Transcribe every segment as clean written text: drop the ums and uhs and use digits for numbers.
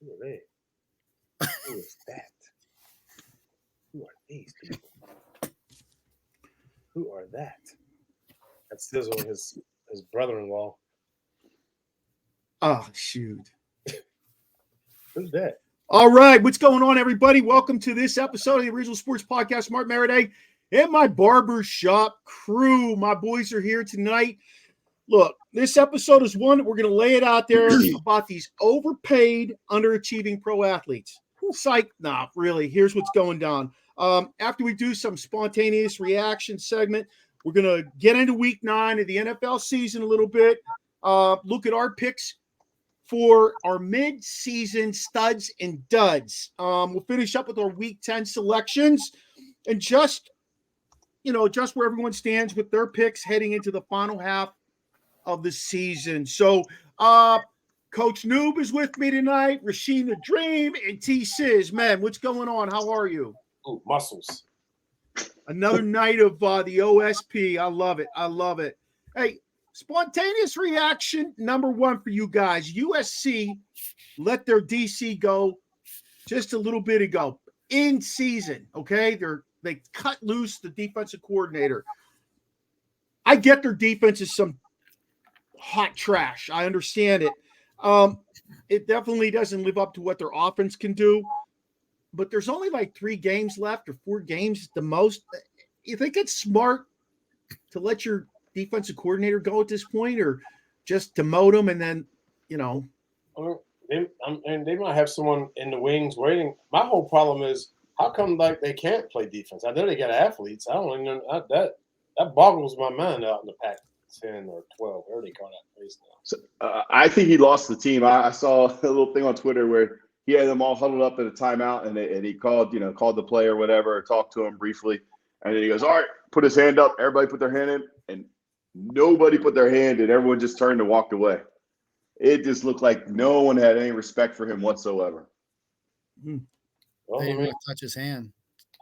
Who are they? Who is that? Who are these people? Who are that? That's Sizzle, his brother-in-law. Oh, shoot. Who's that? All right. What's going on, everybody? Welcome to this episode of the Original Sports Podcast. Mark Maradei and my Barbershop crew. My boys are here tonight. Look, this episode is one that we're going to lay it out there about these overpaid, underachieving pro athletes. Psych, nah, really. Here's what's going down. After we do some spontaneous reaction segment, we're going to get into week 9 of the NFL season a little bit. Look at our picks for our mid-season studs and duds. We'll finish up with our week 10 selections and just where everyone stands with their picks heading into the final half of the season. So, Coach Noob is with me tonight, Rasheen the Dream, and T-Sizz. Man, what's going on? How are you? Ooh, muscles. Another night of the OSP. I love it. I love it. Hey, spontaneous reaction number 1 for you guys. USC let their DC go just a little bit ago in season. Okay, they cut loose the defensive coordinator. I get their defense is some hot trash. I understand it. It definitely doesn't live up to what their offense can do. But there's only like 3 games left or 4 games at the most. You think it's smart to let your defensive coordinator go at this point, or just demote him and then, They might have someone in the wings waiting. My whole problem is, how come like they can't play defense? I know they got athletes. I don't even know that boggles my mind out in the Pac-10 or 12. I already caught that place now. So, I think he lost the team. I saw a little thing on Twitter where he had them all huddled up at a timeout, and he called the player or whatever, talked to him briefly, and then he goes, "All right," put his hand up. Everybody put their hand in, and nobody put their hand in. Everyone just turned and walked away. It just looked like no one had any respect for him whatsoever. Well, they didn't touch his hand.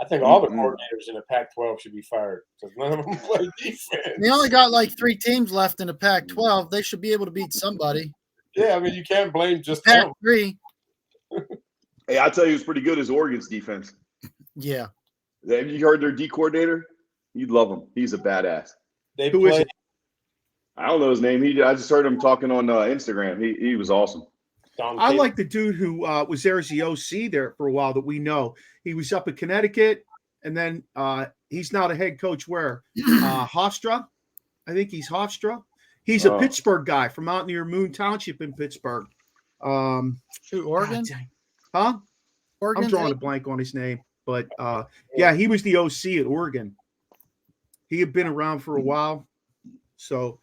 I think all the coordinators in the Pac-12 should be fired because none of them play defense. They only got like 3 teams left in the Pac-12. They should be able to beat somebody. Yeah, I mean, you can't blame just Pac-3. Hey, I'll tell you, it's pretty good as Oregon's defense. Yeah. Have you heard their D coordinator? You'd love him. He's a badass. Who is it? I don't know his name. I just heard him talking on Instagram. He was awesome. I like the dude who was there as the OC there for a while that we know. He was up in Connecticut, and then he's now the head coach where? Hofstra. I think he's Hofstra. He's a Pittsburgh guy from out near Moon Township in Pittsburgh. Oregon? Huh? Oregon. I'm drawing a blank on his name. But, yeah, he was the OC at Oregon. He had been around for a while. So,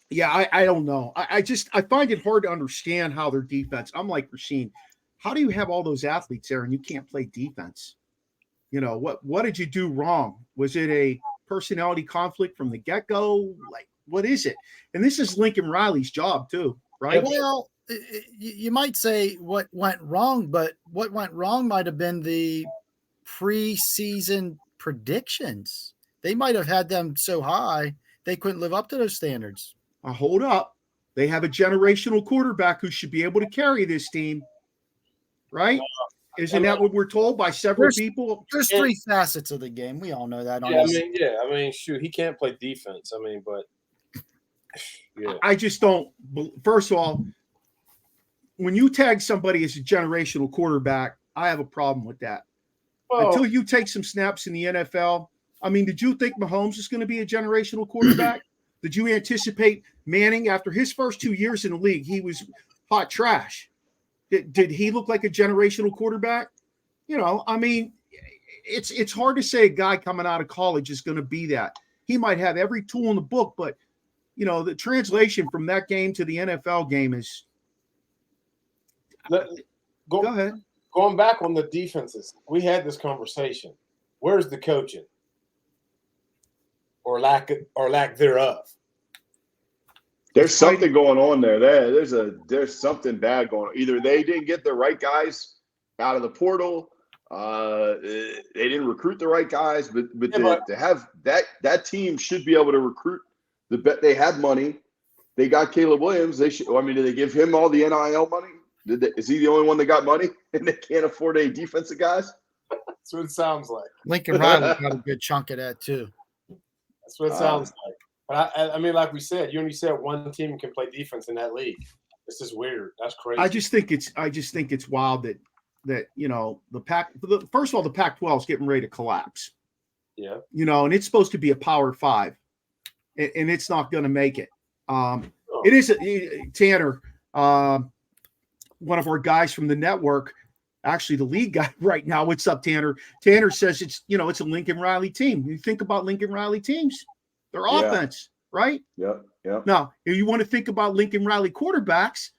yeah, I don't know. I find it hard to understand how their defense. I'm like, Rasheen, how do you have all those athletes there and you can't play defense? What did you do wrong? Was it a personality conflict from the get-go? Like, what is it? And this is Lincoln Riley's job too, right? Well, you might say what went wrong, but what went wrong might have been the preseason predictions. They might have had them so high they couldn't live up to those standards. Hold up. They have a generational quarterback who should be able to carry this team, right? Isn't that what we're told by several people? There's 3 facets of the game. We all know that. I mean, shoot, he can't play defense. I mean, but yeah. I just don't. First of all, when you tag somebody as a generational quarterback, I have a problem with that. Until you take some snaps in the NFL, I mean, did you think Mahomes is going to be a generational quarterback? Did you anticipate Manning after his first 2 years in the league? He was hot trash. Did he look like a generational quarterback? I mean, it's hard to say a guy coming out of college is going to be that. He might have every tool in the book, but, the translation from that game to the NFL game is go ahead. Going back on the defenses, we had this conversation. Where's the coaching? Or lack thereof. There's something going on there. There's something bad going on. Either they didn't get the right guys out of the portal, they didn't recruit the right guys, but to have that team should be able to recruit. They had money. They got Caleb Williams. Did they give him all the NIL money? Is he the only one that got money and they can't afford any defensive guys? That's what it sounds like. Lincoln Riley got a good chunk of that too. That's what it sounds like. But I mean, like we said, you only said one team can play defense in that league. This is weird. That's crazy. I just think it's wild that first of all, the Pac-12 is getting ready to collapse. Yeah. And it's supposed to be a Power 5, and it's not going to make it. It is Tanner, one of our guys from the network, actually the lead guy right now. What's up, Tanner? Tanner says it's a Lincoln Riley team. You think about Lincoln Riley teams, their offense, right? Yep. Now, if you want to think about Lincoln Riley quarterbacks,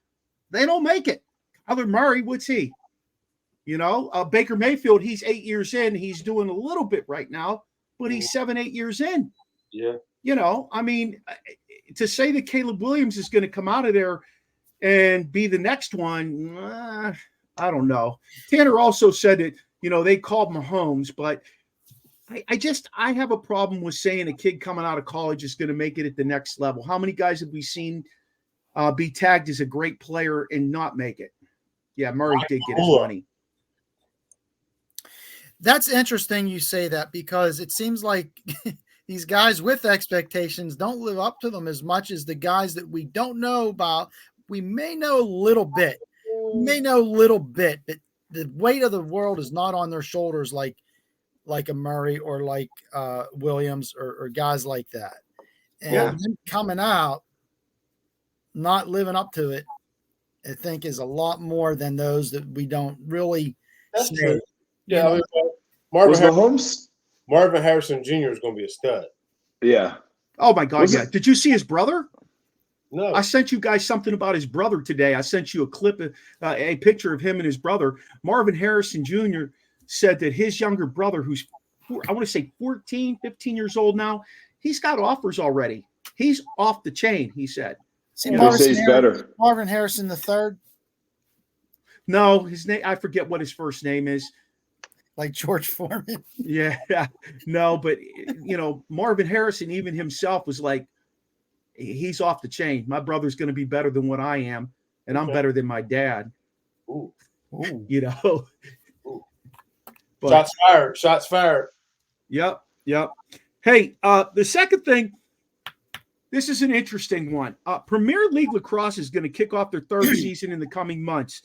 they don't make it. Kyler Murray, what's he? Baker Mayfield, he's 8 years in. He's doing a little bit right now, but he's 7-8 years in. Yeah. I mean, to say that Caleb Williams is going to come out of there and be the next one, I don't know. Tanner also said that, they called Mahomes, but I have a problem with saying a kid coming out of college is going to make it at the next level. How many guys have we seen be tagged as a great player and not make it? Yeah, Murray did get his money. That's interesting you say that, because it seems like these guys with expectations don't live up to them as much as the guys that we don't know about. We may know a little bit, but the weight of the world is not on their shoulders like a Murray or like Williams or guys like that. And them coming out, not living up to it, I think is a lot more than those that we don't really That's see. true. Yeah, Marvin Harrison Jr. is going to be a stud. Yeah. Oh my God! Did you see his brother? No. I sent you guys something about his brother today. I sent you a clip, a picture of him and his brother. Marvin Harrison Jr. said that his younger brother, who's I want to say 14, 15 years old now, he's got offers already. He's off the chain. He said. See, Marvin Harrison III. No, his name, I forget what his first name is. Like George Foreman. Yeah. No, but Marvin Harrison, even himself, was like, he's off the chain. My brother's going to be better than what I am, and I'm better than my dad. Ooh. Ooh. But, shots fired. Yep. Hey, the second thing, this is an interesting one. Premier League Lacrosse is going to kick off their third season in the coming months.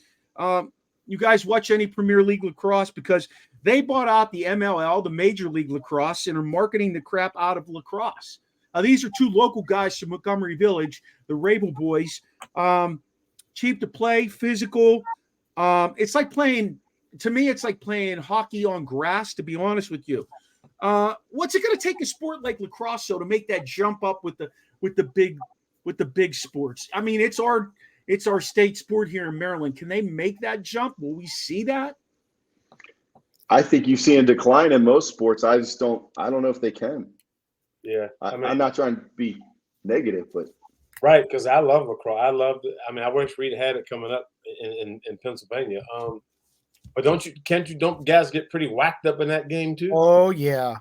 You guys watch any Premier League Lacrosse? Because they bought out the MLL, the Major League Lacrosse, and are marketing the crap out of lacrosse. These are two local guys from Montgomery Village, the Rabel boys. Cheap to play, physical. It's like playing hockey on grass, to be honest with you. What's it going to take a sport like lacrosse, though, to make that jump up with the big sports? I mean, it's our state sport here in Maryland. Can they make that jump? Will we see that? I think you see a decline in most sports. I don't know if they can. Yeah. I'm not trying to be negative, but right, because I love lacrosse. I wish Reed had it coming up in Pennsylvania. But don't guys get pretty whacked up in that game too? Oh yeah.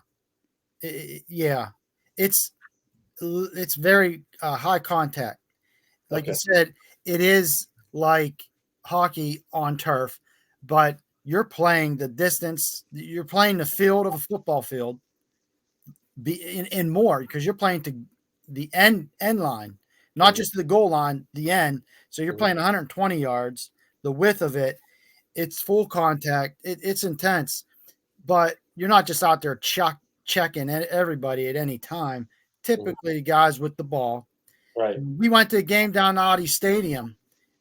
Yeah. It's very high contact. Like you said, it is like hockey on turf, but you're playing the distance. You're playing the field of a football field, in more, because you're playing to the end line, not just the goal line, the end. So you're playing 120 yards, the width of it. It's full contact. It's intense, but you're not just out there checking everybody at any time. Typically, guys with the ball. Right. We went to a game down at Audi Stadium,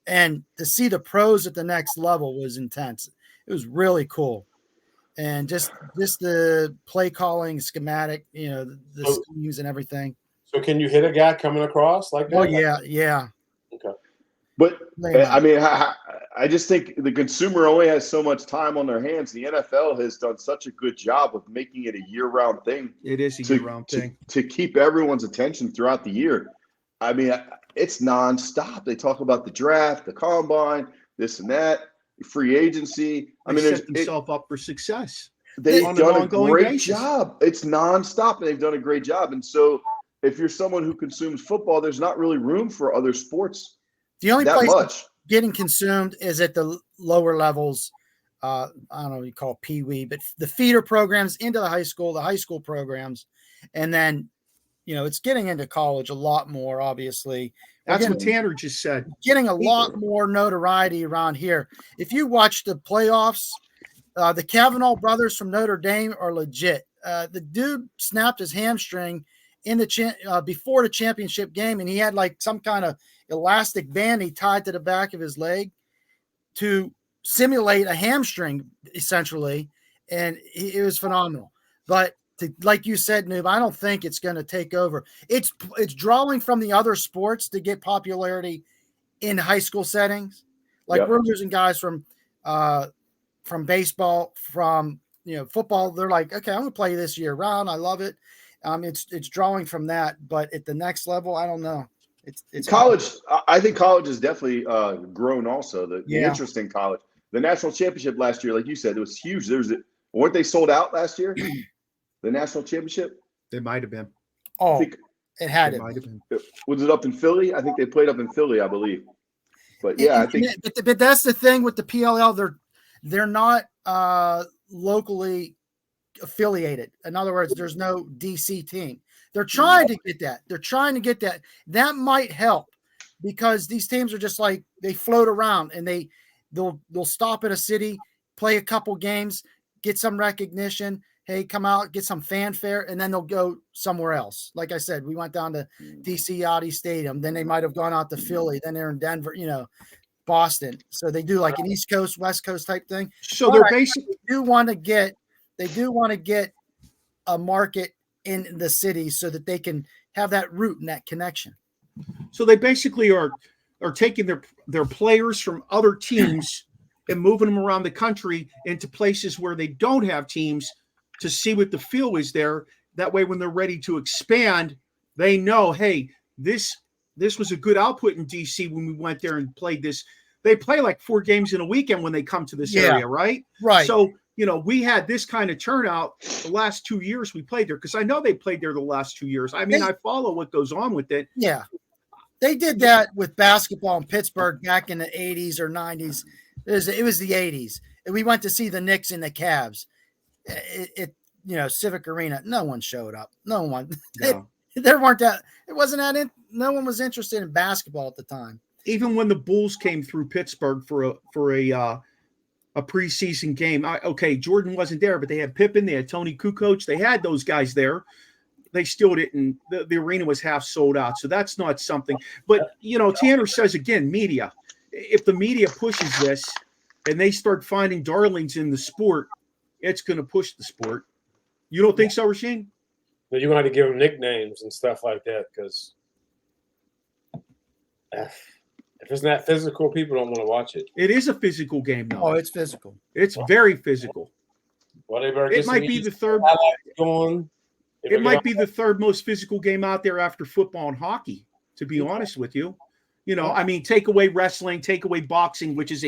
and to see the pros at the next level was intense. It was really cool. And just the play calling, schematic, the schemes and everything. So can you hit a guy coming across like that? Oh, yeah. Okay. But, I mean, I just think the consumer only has so much time on their hands. The NFL has done such a good job of making it a year-round thing. It is a year-round thing. To keep everyone's attention throughout the year. I mean, it's nonstop. They talk about the draft, the combine, this and that, free agency. They set themselves up for success. They've done a great job. It's nonstop, and they've done a great job. And so if you're someone who consumes football, there's not really room for other sports. The only getting consumed is at the lower levels. I don't know what you call it, pee-wee, but the feeder programs into the high school programs. And then, it's getting into college a lot more, obviously. That's what Tanner just said. Getting a lot more notoriety around here. If you watch the playoffs, the Kavanaugh brothers from Notre Dame are legit. The dude snapped his hamstring in the before the championship game, and he had like some kind of elastic band he tied to the back of his leg to simulate a hamstring, essentially, and it was phenomenal. But like you said, Noob, I don't think it's going to take over. It's drawing from the other sports to get popularity in high school settings. Like we're losing guys from baseball, from football. They're like, okay, I'm going to play this year round. I love it. It's drawing from that, but at the next level, I don't know. It's college. I think college has definitely grown. Also, the interest in college. The national championship last year, like you said, it was huge. Weren't they sold out last year? The national championship. They might have been. Oh, it had it. Might have been. Was it up in Philly? I think they played up in Philly, I believe. But yeah, I think. But that's the thing with the PLL. They're not locally affiliated. In other words, there's no DC team. They're trying to get that. That might help because these teams are just like they float around and they'll stop at a city, play a couple games, get some recognition. Hey, come out, get some fanfare, and then they'll go somewhere else. Like I said, we went down to DC Yachty Stadium. Then they might have gone out to Philly. Then they're in Denver, Boston. So they do like an East Coast, West Coast type thing. So they're basically they do want to get a market in the city so that they can have that root and that connection. So they basically are taking their players from other teams and moving them around the country into places where they don't have teams to see what the feel is there. That way, when they're ready to expand, they know, hey, this was a good output in DC when we went there and played this. They play like 4 games in a weekend when they come to this area, right? Right. So, we had this kind of turnout the last 2 years we played there because I know they played there the last 2 years. I mean, I follow what goes on with it. Yeah. They did that with basketball in Pittsburgh back in the 80s or 90s. It was the 80s. And we went to see the Knicks and the Cavs. Civic Arena. No one showed up. No one. No. There weren't that. It wasn't that. No one was interested in basketball at the time. Even when the Bulls came through Pittsburgh for a preseason game, Jordan wasn't there, but they had Pippen, they had Tony Kukoc, they had those guys there. They still didn't. The arena was half sold out, so that's not something. But Tanner says again, media. If the media pushes this and they start finding darlings in the sport, it's going to push the sport. You don't think so, Rasheen? You're going to have to give them nicknames and stuff like that because if it's not physical, people don't want to watch it. It is a physical game, though. Oh, it's physical. It's very physical. Well, it might be the third. It might be the third most physical game out there after football and hockey. To be honest with you, I mean, take away wrestling, take away boxing, which is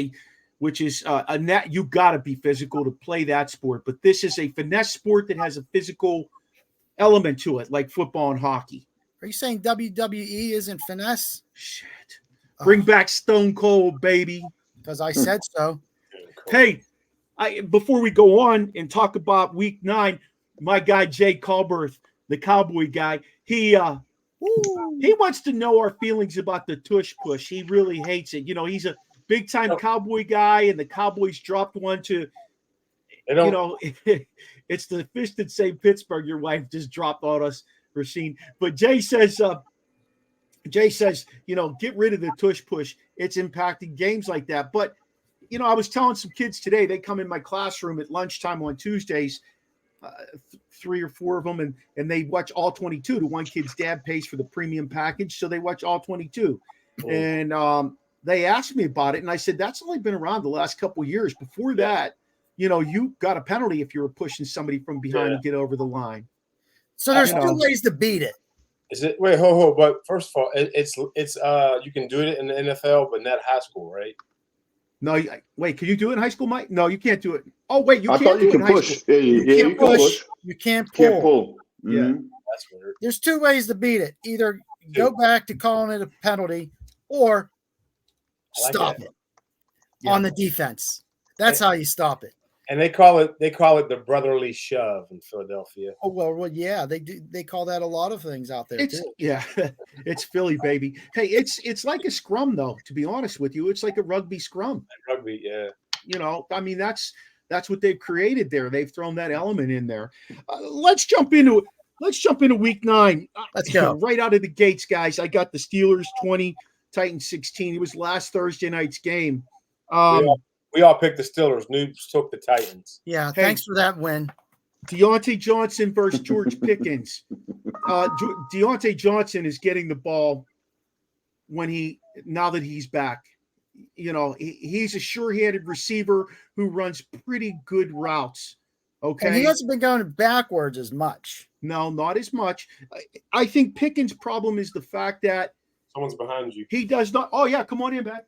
a net. You got to be physical to play that sport. But this is a finesse sport that has a physical element to it, like football and hockey. Are you saying WWE isn't finesse? Shit. Bring back Stone Cold, baby. Because I said so. Hey, before we go on and talk about Week 9, my guy Jay Colberth, the Cowboy guy, he wants to know our feelings about the tush push. He really hates it. He's a big-time Cowboy guy, and the Cowboys dropped one to, it's the fish that saved Pittsburgh. Your wife just dropped on us, Rasheen. But Jay says, get rid of the tush push. It's impacting games like that. But, I was telling some kids today, they come in my classroom at lunchtime on Tuesdays, 3 or 4 of them, and they watch all 22. The one kid's dad pays for the premium package, so they watch all 22. Oh. And they asked me about it, and I said, that's only been around the last couple of years. Before that, you got a penalty if you were pushing somebody from behind to get over the line. So there's 2 ways to beat it. Is it? Wait, but first of all, it's you can do it in the NFL, but not high school, right? No, wait, can you do it in high school, Mike? No, you can't do it. Oh, wait, I thought you can push. Yeah, you can push. You can't pull. Mm-hmm. Yeah, that's weird. There's 2 ways to beat it. Either go back to calling it a penalty, or Stop it Yeah. on the defense. That's how you stop it. And they call it the brotherly shove in Philadelphia. Oh well, yeah, they do. They call that a lot of things out there too. Yeah, it's Philly, baby. Hey, it's like a scrum though. To be honest with you, it's like a rugby scrum. Rugby, yeah. I mean that's what they've created there. They've thrown that element in there. Let's jump into week 9. Let's go right out of the gates, guys. I got the Steelers 20, Titans 16. It was last Thursday night's game. We all picked the Steelers. Noobs took the Titans. Yeah, thanks for that win. Deontay Johnson versus George Pickens. Deontay Johnson is getting the ball now that he's back. He's a sure-handed receiver who runs pretty good routes. Okay. And he hasn't been going backwards as much. No, not as much. I think Pickens' problem is the fact that someone's behind you. He does not. Oh, yeah. Come on in, man.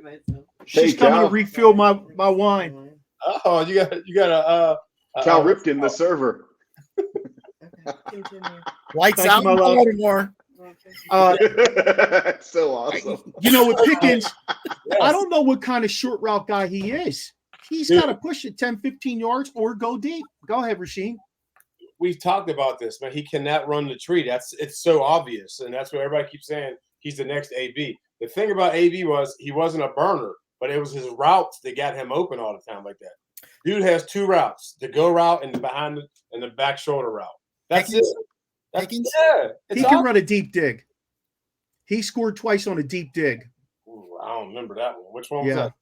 Hey, She's coming to refill my wine. Oh, you got Cal Ripken, the server. Lights out in Baltimore. So awesome. With Pickens, yes. I don't know what kind of short route guy he is. He's got to push it 10, 15 yards or go deep. Go ahead, Rasheen. We've talked about this, man. He cannot run the tree. It's so obvious, and that's what everybody keeps saying. He's the next AB. The thing about AB was he wasn't a burner, but it was his routes that got him open all the time like that. Dude has 2 routes: the go route and the behind and the back shoulder route. That's it. He can run a deep dig. He scored twice on a deep dig. Ooh, I don't remember that one. Which one was that?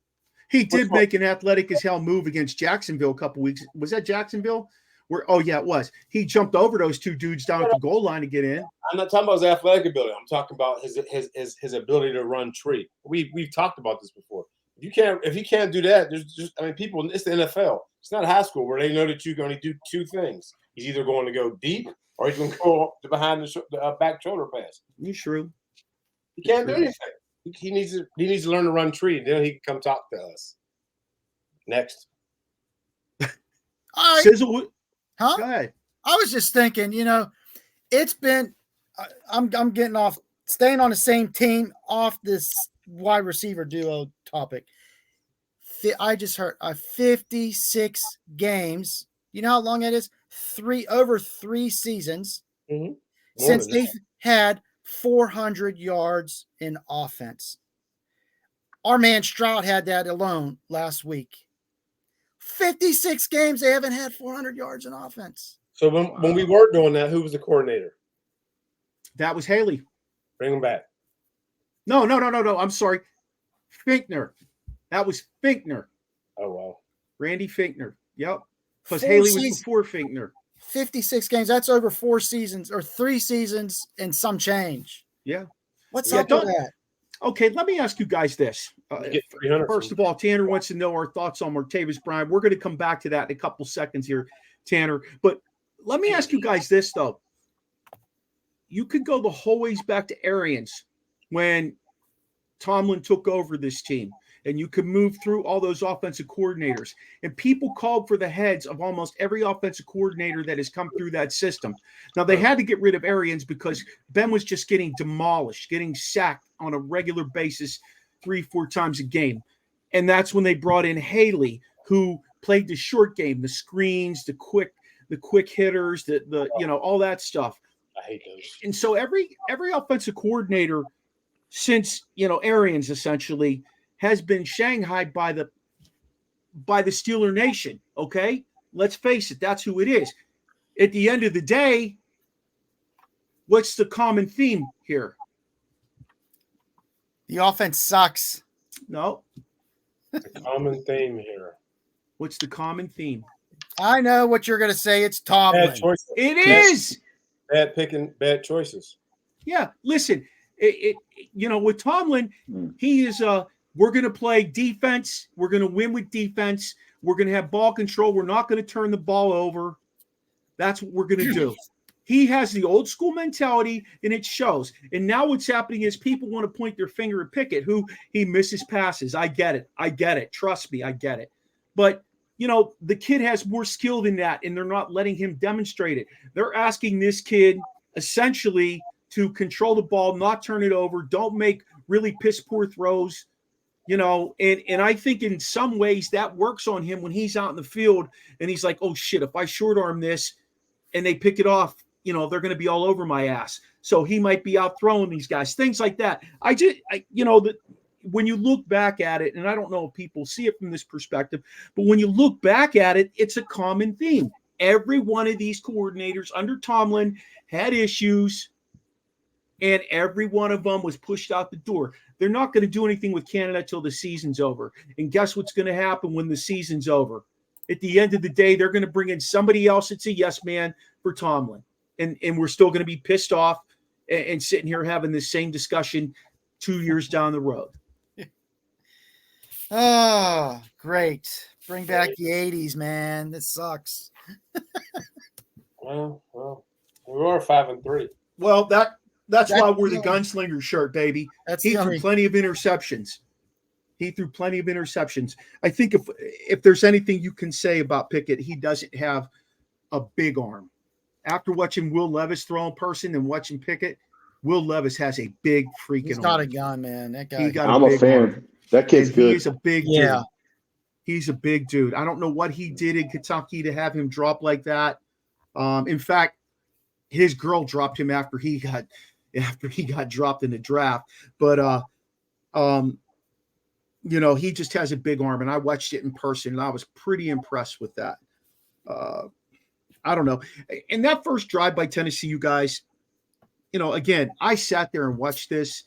He did make an athletic as hell move against Jacksonville a couple weeks. Was that Jacksonville? It was. He jumped over those 2 dudes down at the goal line to get in. I'm not talking about his athletic ability. I'm talking about his ability to run tree. We've talked about this before. If you can't do that, people. It's the NFL. It's not high school where they know that you can only do 2 things. He's either going to go deep or he's going to go behind the back shoulder pass. You true? He can't do anything. He needs to learn to run tree, and then he can come talk to us. Next. Sizzle. Huh? Go ahead. I was just thinking, it's been. I'm getting off, staying on the same team off this wide receiver duo topic. I just heard 56 games. You know how long that is? Over 3 seasons since they've had 400 yards in offense. Our man Stroud had that alone last week. 56 games they haven't had 400 yards in offense. So when we were doing that, who was the coordinator? That was Haley. Bring him back. No. I'm sorry. Finkner. That was Finkner. Oh, wow. Randy Finkner. Yep. Because Haley was before Finkner. 56 games. That's over 4 seasons or 3 seasons and some change. Yeah. What's up with that? Okay, let me ask you guys this. First of all, Tanner wants to know our thoughts on Martavis Bryant. We're going to come back to that in a couple seconds here, Tanner. But let me ask you guys this, though. You could go the whole ways back to Arians when Tomlin took over this team. And you could move through all those offensive coordinators. And people called for the heads of almost every offensive coordinator that has come through that system. Now, they had to get rid of Arians because Ben was just getting demolished, getting sacked on a regular basis 3-4 times a game. And that's when they brought in Haley, who played the short game, the screens, the quick hitters, all that stuff. I hate those. And so every offensive coordinator since, Arians essentially has been shanghaied by the Steeler Nation, okay? Let's face it, that's who it is. At the end of the day, what's the common theme here? The offense sucks. No. The common theme here. What's the common theme? I know what you're going to say. It's Tomlin. Bad choices. It is. Bad picking, bad choices. Yeah, listen, with Tomlin, he is we're going to play defense. We're going to win with defense. We're going to have ball control. We're not going to turn the ball over. That's what we're going to do. He has the old school mentality, and it shows. And now what's happening is people want to point their finger at Pickett, who he misses passes. I get it. Trust me, I get it. But, the kid has more skill than that, and they're not letting him demonstrate it. They're asking this kid essentially to control the ball, not turn it over, don't make really piss poor throws, and I think in some ways that works on him when he's out in the field and he's like, oh shit, if I short arm this and they pick it off, they're going to be all over my ass. So he might be out throwing these guys, things like that. When you look back at it, and I don't know if people see it from this perspective, but when you look back at it, it's a common theme. Every one of these coordinators under Tomlin had issues, and every one of them was pushed out the door. They're not going to do anything with Canada till the season's over. And guess what's going to happen when the season's over? At the end of the day, they're going to bring in somebody else that's a yes man for Tomlin. And we're still going to be pissed off and sitting here having this same discussion 2 years down the road. Oh, great. Bring back the 80s, man. This sucks. Well, we are 5-3. Well, that's why we're the gunslinger shirt, baby. He threw plenty of interceptions. I think if there's anything you can say about Pickett, he doesn't have a big arm. After watching Will Levis throw in person and watching Pickett, Will Levis has a big freaking He's arm. got a gun, man. That guy. I'm a fan. Arm. That kid's good. He's a big dude. He's a big dude. I don't know what he did in Kentucky to have him drop like that. In fact, his girl dropped him after he got dropped in the draft. But he just has a big arm, and I watched it in person, and I was pretty impressed with that. I don't know. In that first drive by Tennessee, you guys, again, I sat there and watched this.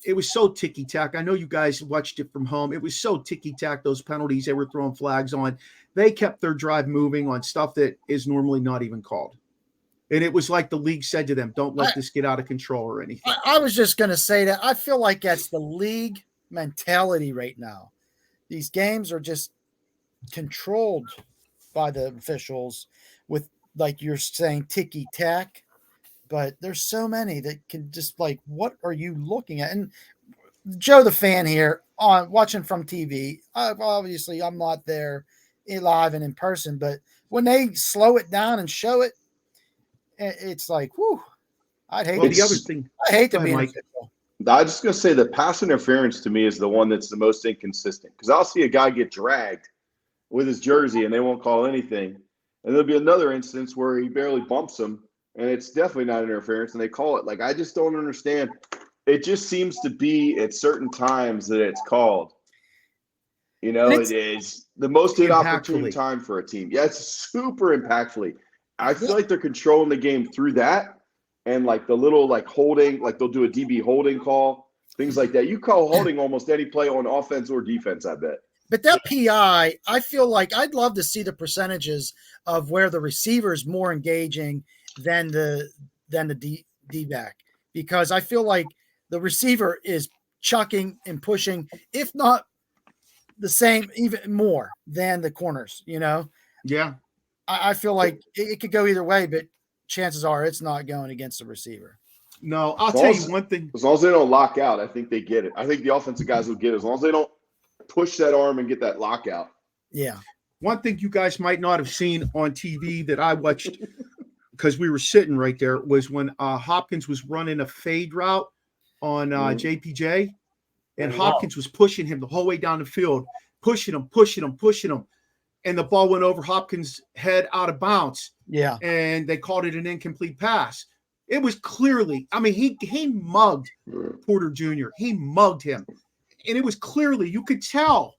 It was so ticky-tack. I know you guys watched it from home. It was so ticky-tack, those penalties they were throwing flags on. They kept their drive moving on stuff that is normally not even called. And it was like the league said to them, don't let this get out of control or anything. I was just going to say that. I feel like that's the league mentality right now. These games are just controlled by the officials with, like you're saying, ticky-tack. But there's so many that can just what are you looking at? And Joe, the fan here, on watching from TV, obviously I'm not there live and in person, but when they slow it down and show it, it's like, whew, I hate to be an official. I was just going to say the pass interference to me is the one that's the most inconsistent, because I'll see a guy get dragged with his jersey and they won't call anything. And there'll be another instance where he barely bumps him, and it's definitely not interference, and they call it. I just don't understand. It just seems to be at certain times that it's called. It is the most inopportune time for a team. Yeah, it's super impactfully. I feel like they're controlling the game through that, and the little holding, they'll do a DB holding call, things like that. You call holding almost any play on offense or defense, I bet. But that PI, I feel like I'd love to see the percentages of where the receiver is more engaging than the D-back, because I feel like the receiver is chucking and pushing, if not the same, even more than the corners, Yeah. I feel like it could go either way, but chances are it's not going against the receiver. No, I'll tell you one thing. As long as they don't lock out, I think they get it. I think the offensive guys will get it as long as they don't push that arm and get that lockout. Yeah. One thing you guys might not have seen on TV that I watched because we were sitting right there was when Hopkins was running a fade route on JPJ, and Hopkins was pushing him the whole way down the field, pushing him. And the ball went over Hopkins' head out of bounds. Yeah. And they called it an incomplete pass. It was clearly, he mugged Porter Jr. He mugged him. And it was clearly, you could tell,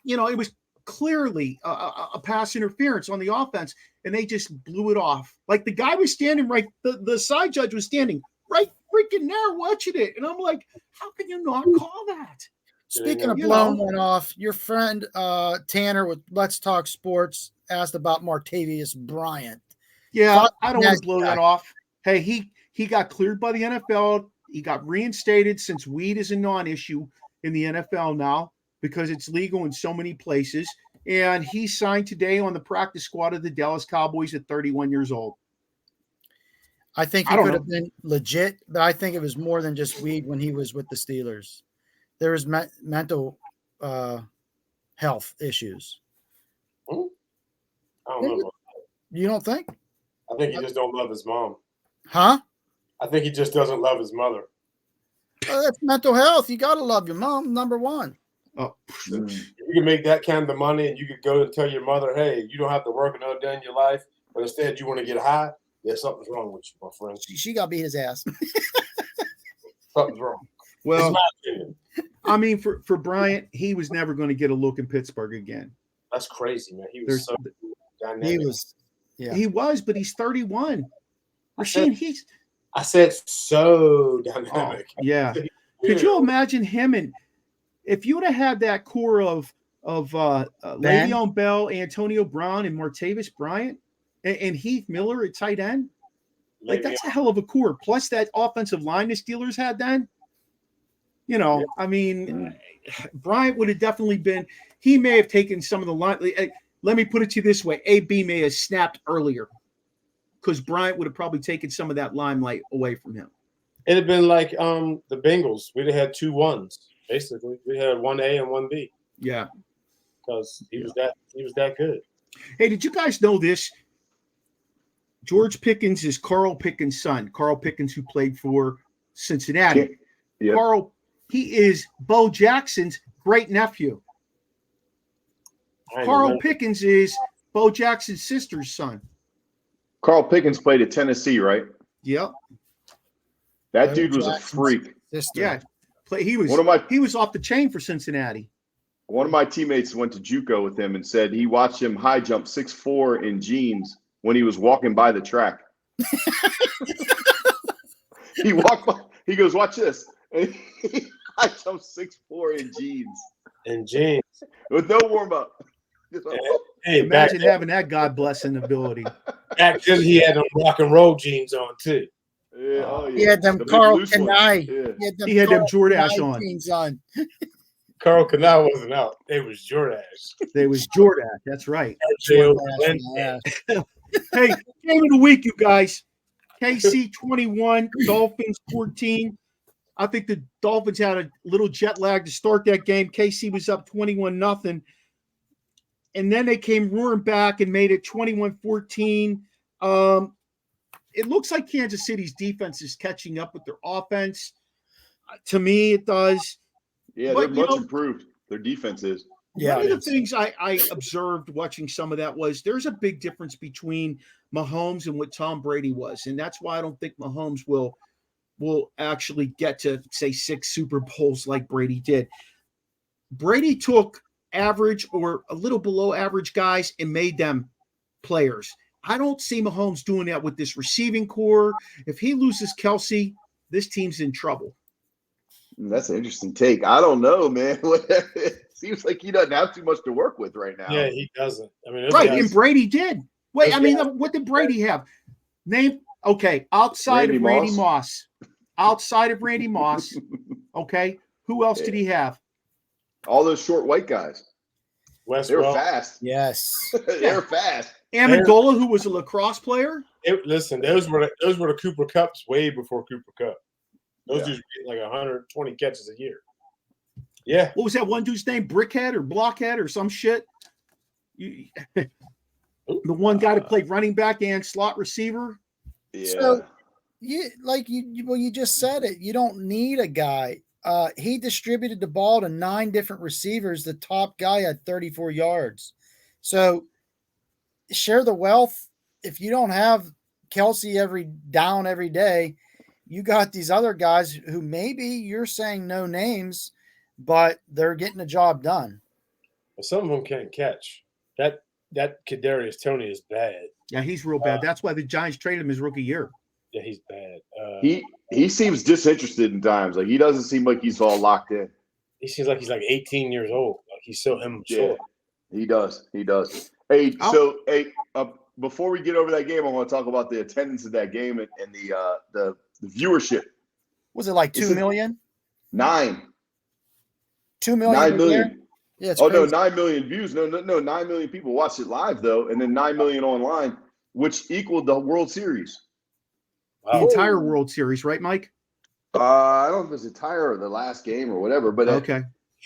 it was clearly a pass interference on the offense, and they just blew it off. The guy was standing right, the side judge was standing right freaking there watching it. And I'm like, how can you not call that? Speaking of blowing one off, your friend Tanner with Let's Talk Sports asked about Martavius Bryant. Yeah, I don't want to blow that off. Hey, he got cleared by the NFL. He got reinstated since weed is a non-issue in the NFL now because it's legal in so many places. And he signed today on the practice squad of the Dallas Cowboys at 31 years old. I think he could have been legit, but I think it was more than just weed when he was with the Steelers. There was mental health issues. I don't know. You don't think? I think he just don't love his mom. Huh? I think he just doesn't love his mother. That's mental health. You got to love your mom, number one. Oh, If you can make that kind of money and you could go and tell your mother, hey, you don't have to work another day in your life, but instead you want to get high, yeah, something's wrong with you, my friend. She got to beat his ass. Something's wrong. well, It's my opinion. I mean, for Bryant, he was never going to get a look in Pittsburgh again. That's crazy, man. He was so dynamic. He was, but he's 31. Rasheem, I said so dynamic. Oh, yeah. Could you imagine him and if you would have had that core of Le'Veon Bell, Antonio Brown, and Martavis Bryant, and Heath Miller at tight end? Like, that's a hell of a core. Plus that offensive line the Steelers had then. You know, yeah. I mean, Bryant would have definitely been – he may have taken some of the line – let me put it to you this way. AB may have snapped earlier because Bryant would have probably taken some of that limelight away from him. It'd have been like the Bengals. We'd have had 2 1s, basically. We had 1A and 1B. Yeah. Because he was that good. Hey, did you guys know this? George Pickens is Carl Pickens' son. Carl Pickens, who played for Cincinnati. Yep. Carl, he is Bo Jackson's great nephew. Carl Pickens is Bo Jackson's sister's son. Carl Pickens played at Tennessee, right? Yep. That dude was a freak. Yeah. He was off the chain for Cincinnati. One of my teammates went to JUCO with him and said he watched him high jump 6'4" in jeans when he was walking by the track. He walked by. He goes, "Watch this." And he high jumped 6'4" in jeans. In jeans. With no warm up. Hey, imagine having that God blessing ability. Back then, he had them rock and roll jeans on too. Yeah, oh yeah. He had them Carl Kanai. Yeah. He had them Jordache on. Carl Kanai wasn't out. They was Jordache. They was Jordache. That's right. Hey, game of the week, you guys. KC 21, Dolphins 14. I think the Dolphins had a little jet lag to start that game. KC was up 21-0. And then they came roaring back and made it 21-14. It looks like Kansas City's defense is catching up with their offense. To me, it does. Yeah, they're much improved. Their defense is. Yeah, one of the things I observed watching some of that was there's a big difference between Mahomes and what Tom Brady was. And that's why I don't think Mahomes will actually get to, say, 6 Super Bowls like Brady did. Brady took average or a little below average guys and made them players. I don't see Mahomes doing that with this receiving core. If he loses Kelsey, this team's in trouble. That's an interesting take. I don't know, man. It seems like he doesn't have too much to work with right now. Yeah, he doesn't. I mean, right, and Brady did. Wait, I mean, what did Brady have? Outside of Randy Moss. Outside of Randy Moss, okay, who else did he have? All those short white guys. They were fast. Yes. They were fast. Amendola, who was a lacrosse player. Listen, those were the Cooper Cups way before Cooper Cup. Those dudes get like 120 catches a year. Yeah. What was that one dude's name? Brickhead or Blockhead or some shit? The one guy that played running back and slot receiver. Yeah. So, you just said it. You don't need a guy. He distributed the ball to 9 different receivers. The top guy had 34 yards. So share the wealth. If you don't have Kelsey every day, you got these other guys who maybe you're saying no names, but they're getting the job done. Well, some of them can't catch. That Kadarius Toney is bad. Yeah, he's real bad. That's why the Giants traded him his rookie year. Yeah, he's bad. He seems disinterested in times. Like he doesn't seem like he's all locked in. He seems like he's like 18 years old. Like he's so immature. Yeah, he does. Hey, before we get over that game, I want to talk about the attendance of that game and the viewership. Was it like 2 million? 9. 2 million. 9 million. Yeah, it's crazy. No, 9 million views. No, 9 million people watched it live though, and then 9 million online, which equaled the World Series. The entire World Series, right, Mike? I don't know if it was the entire or the last game or whatever, but okay.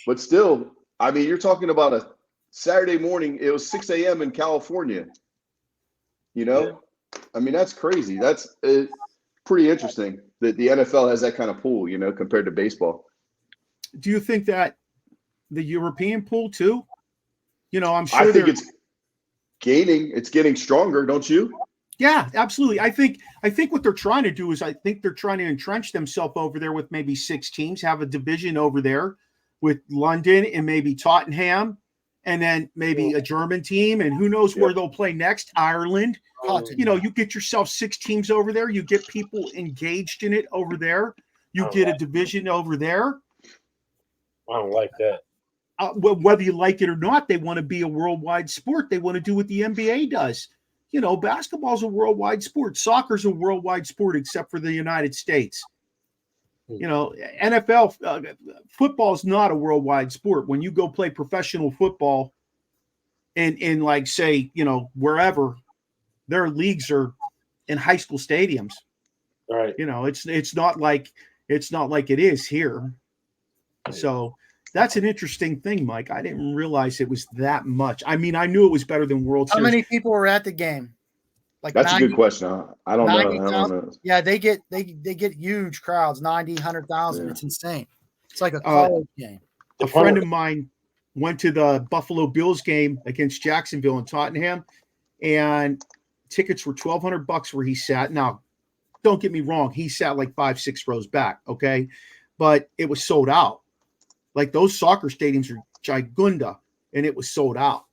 But still, I mean, you're talking about a Saturday morning. It was 6 a.m. in California. You know, I mean, that's crazy. pretty interesting that the NFL has that kind of pool, compared to baseball. Do you think that the European pool too? I'm sure I think it's getting stronger, don't you? Yeah, absolutely. I think what they're trying to do is I think they're trying to entrench themselves over there with maybe 6 teams, have a division over there with London and maybe Tottenham, and then maybe a German team, and who knows where they'll play next, Ireland. You get yourself 6 teams over there, you get people engaged in it over there, you get a division over there. I don't like that. Whether you like it or not, they want to be a worldwide sport. They want to do what the NBA does. Basketball's a worldwide sport. Soccer's a worldwide sport, except for the United States. NFL football is not a worldwide sport. When you go play professional football in like, say, wherever, their leagues are in high school stadiums. All right. It's not like it is here. So that's an interesting thing, Mike. I didn't realize it was that much. I mean, I knew it was better than World Series. How many people were at the game? Like that's 90, a good question. I don't know. Yeah, they get huge crowds, 90, 100,000. Yeah. It's insane. It's like a college game. A friend of mine went to the Buffalo Bills game against Jacksonville in Tottenham, and tickets were $1,200 where he sat. Now, don't get me wrong, he sat like 5-6 rows back, okay? But it was sold out. Like those soccer stadiums are gigunda, and it was sold out.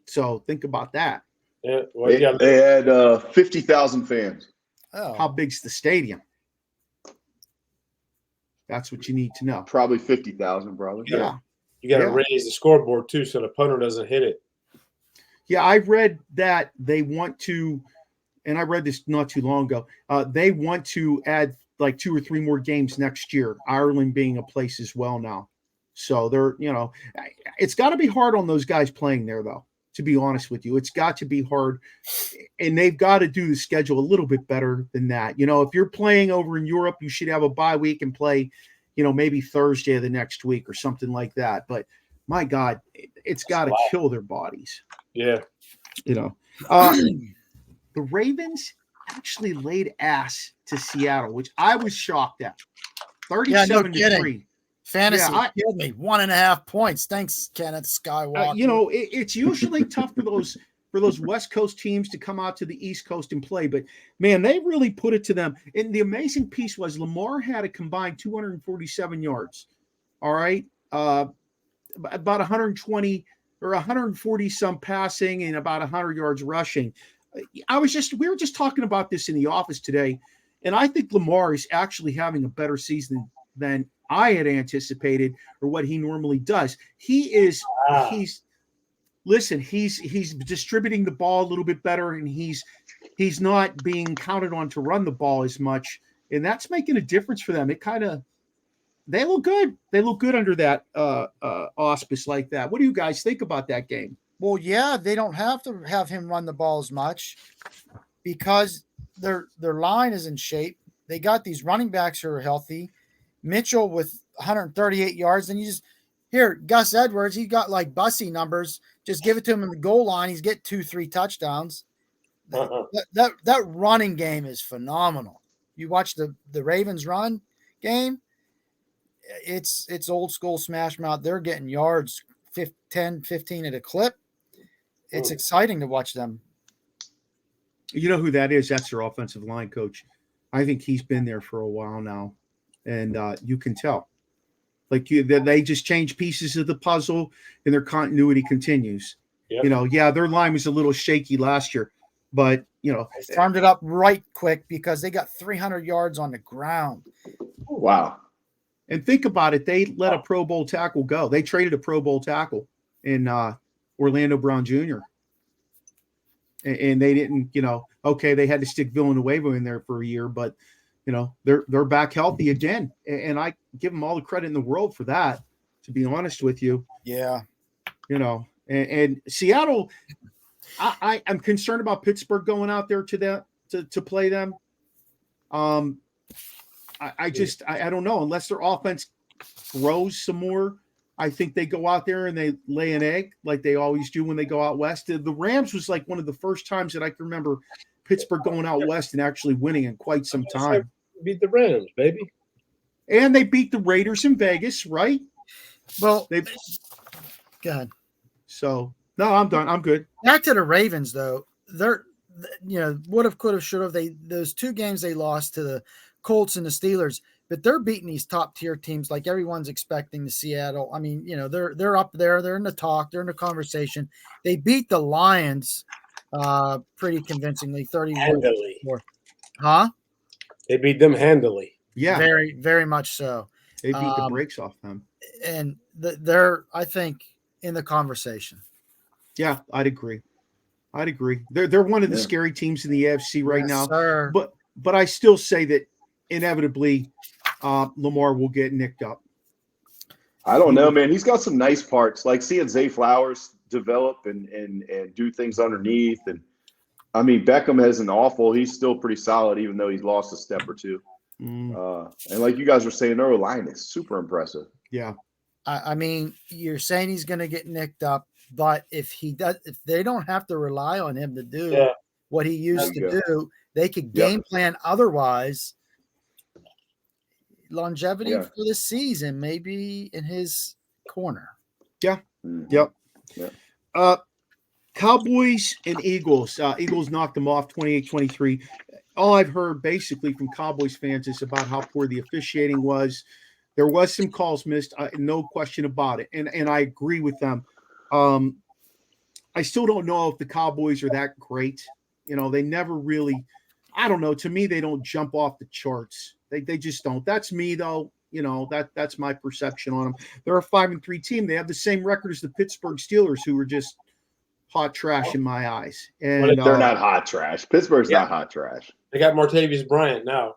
So think about that. Yeah, they had 50,000 fans. Oh, how big's the stadium? That's what you need to know. Probably 50,000, probably. Yeah. You got to raise the scoreboard too, so the punter doesn't hit it. Yeah, I read that they want to, and I read this not too long ago. They want to add like 2 or 3 more games next year, Ireland being a place as well now. So they're, it's got to be hard on those guys playing there, though, to be honest with you. It's got to be hard, and they've got to do the schedule a little bit better than that. If you're playing over in Europe, you should have a bye week and play, maybe Thursday of the next week or something like that. But my God, it's got to kill their bodies. Yeah. The Ravens actually laid ass to Seattle, which I was shocked at. 37-3. Fantasy killed me. 1.5 points. Thanks, Kenneth Skywalker. It's usually tough for those West Coast teams to come out to the East Coast and play, but man, they really put it to them. And the amazing piece was Lamar had a combined 247 yards. All right, about 120 or 140 some passing and about 100 yards rushing. We were just talking about this in the office today, and I think Lamar is actually having a better season than I had anticipated or what he normally does. He's distributing the ball a little bit better, and he's not being counted on to run the ball as much, and that's making a difference for them. They look good. They look good under that auspice like that. What do you guys think about that game? Well, yeah, they don't have to have him run the ball as much because their line is in shape. They got these running backs who are healthy. Mitchell with 138 yards, and you just here, Gus Edwards, he got like Bussy numbers. Just give it to him in the goal line. He's get 2-3 touchdowns. That running game is phenomenal. You watch the Ravens run game, it's old school smash mouth. They're getting yards 10, 15 at a clip. It's exciting to watch them. You know who that is? That's their offensive line coach. I think he's been there for a while now, and you can tell. They just change pieces of the puzzle, and their continuity continues. Yep. Their line was a little shaky last year, but they farmed it up right quick because they got 300 yards on the ground. Wow. And think about it. They let a Pro Bowl tackle go. They traded a Pro Bowl tackle in Orlando Brown Jr. And they didn't, they had to stick Villanueva in there for a year, but they're back healthy again. And I give them all the credit in the world for that, to be honest with you. Yeah. And Seattle, I'm concerned about Pittsburgh going out there to play them. I don't know, unless their offense grows some more. I think they go out there and they lay an egg like they always do when they go out west. The Rams was like one of the first times that I can remember Pittsburgh going out west and actually winning in quite some time. Beat the Rams, baby. And they beat the Raiders in Vegas, right? Well, go ahead. So, no, I'm done. I'm good. Back to the Ravens, though. They're, would have, could have, should have. Those 2 games they lost to the Colts and the Steelers, but they're beating these top tier teams like everyone's expecting the Seattle. I mean, they're up there. They're in the talk. They're in the conversation. They beat the Lions pretty convincingly, 31. Handily. Huh? They beat them handily. Yeah. Very, very much so. They beat the brakes off them. And they're, I think, in the conversation. Yeah, I'd agree. They're one of the scary teams in the AFC right now. Sir. But I still say that inevitably Lamar will get nicked up. I don't know, man. He's got some nice parts, like seeing Zay Flowers develop and do things underneath. And I mean, Beckham isn't awful. He's still pretty solid, even though he's lost a step or two. And like you guys were saying, their line is super impressive. Yeah. I mean, you're saying he's going to get nicked up, but if they don't have to rely on him to do what he used to do, they could game plan otherwise. Longevity for the season, maybe in his corner. Yeah. Mm-hmm. Yep. Yeah. Cowboys and Eagles. Eagles knocked them off 28-23. All I've heard basically from Cowboys fans is about how poor the officiating was. There was some calls missed, no question about it. And I agree with them. I still don't know if the Cowboys are that great. They never really, I don't know. To me, they don't jump off the charts. They just don't. That's me, though. That's my perception on them. They're a 5-3 team. They have the same record as the Pittsburgh Steelers, who are just hot trash in my eyes. And they're not hot trash. Pittsburgh's not hot trash. They got Martavis Bryant now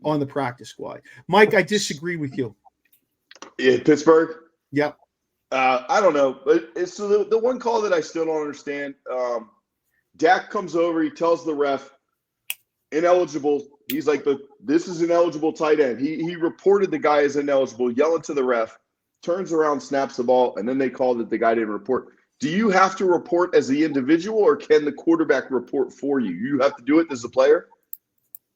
on the practice squad. Mike, I disagree with you. Yeah, Pittsburgh? Yep. I don't know. But it's the one call that I still don't understand. Dak comes over. He tells the ref, ineligible. He's like, this is an eligible tight end. He reported the guy as ineligible, yelling to the ref, turns around, snaps the ball, and then they call that the guy didn't report. Do you have to report as the individual, or can the quarterback report for you? You have to do it as a player?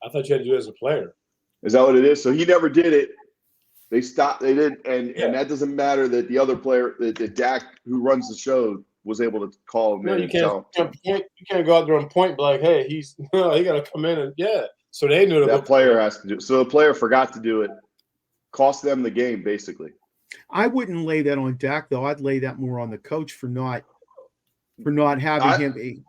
I thought you had to do it as a player. Is that what it is? So he never did it. They stopped. They did, and that doesn't matter that the other player, that Dak, who runs the show, was able to call him. No, you can't go out there and point, be like, hey, he got to come in and So they knew that player has to do. So the player forgot to do it, cost them the game basically. I wouldn't lay that on Dak, though. I'd lay that more on the coach for not having him.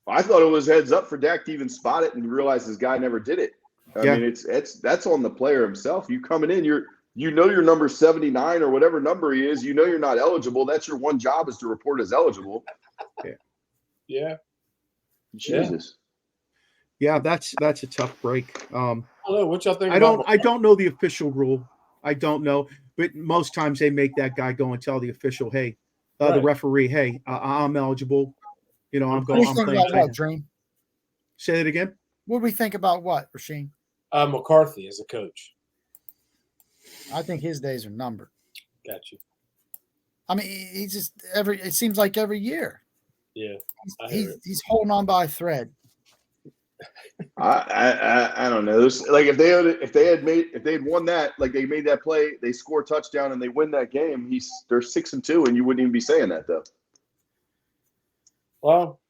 I thought it was heads up for Dak to even spot it and realize this guy never did it. I mean, that's on the player himself. You coming in, your number 79 or whatever number he is. You're not eligible. That's your one job, is to report as eligible. Yeah. Jesus. Yeah, that's a tough break. What y'all think? I don't know the official rule. I don't know, but most times they make that guy go and tell the official, hey, the referee, hey, I'm eligible. I'm going. I'm playing. What, Dream? Say it again. What do we think about what, Rasheem? McCarthy as a coach. I think his days are numbered. Got you. I mean, he's just it seems like every year. Yeah. He's holding on by a thread. I don't know. Like if they had won that, like they made that play, they score a touchdown and they win that game, they're 6-2, and you wouldn't even be saying that though. Well,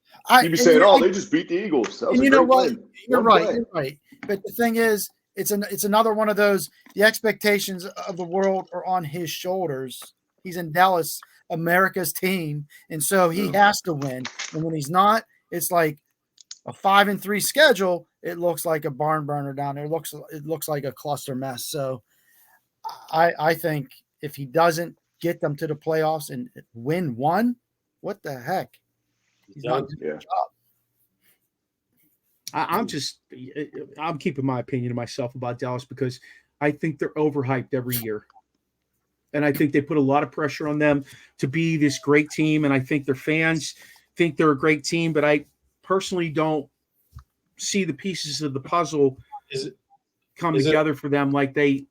you'd be saying, they just beat the Eagles. That was you know what? Win. You're right. You're right. But the thing is, it's another one of those. The expectations of the world are on his shoulders. He's in Dallas, America's team, and so he has to win. And when he's not, it's like a 5-3 schedule. It looks like a barn burner down there. It looks like a cluster mess. So I think if he doesn't get them to the playoffs and win one, what the heck? He's not doing the job. I'm keeping my opinion to myself about Dallas because I think they're overhyped every year. And I think they put a lot of pressure on them to be this great team. And I think their fans think they're a great team, but I personally don't see the pieces of the puzzle come together for them like they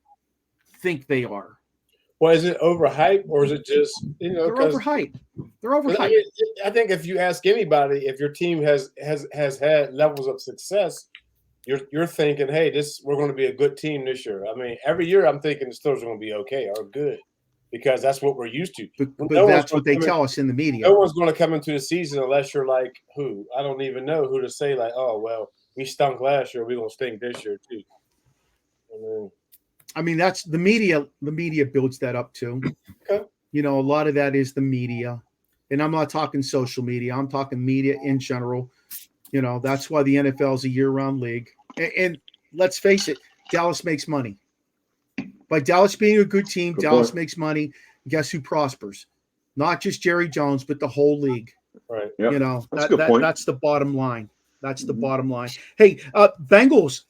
think they are. Well, is it overhyped or is it just, they're overhyped? They're overhyped. I mean, I think if you ask anybody, if your team has had levels of success, you're thinking, hey, we're going to be a good team this year. I mean, every year I'm thinking the Steelers are going to be okay or good because that's what we're used to. But that's what they tell us in the media. No one's going to come into the season unless you're like who? I don't even know who to say like, oh well, we stunk last year, we're going to stink this year too. I mean, that's the media. The media builds that up too. Okay. You know, a lot of that is the media. And I'm not talking social media. I'm talking media in general. You know, that's why the NFL is a year-round league. And let's face it, Dallas makes money. By Dallas being a good team, Dallas makes money. Guess who prospers? Not just Jerry Jones, but the whole league. Right. Yep. You know, that's the bottom line. That's the bottom line. Hey, Bengals,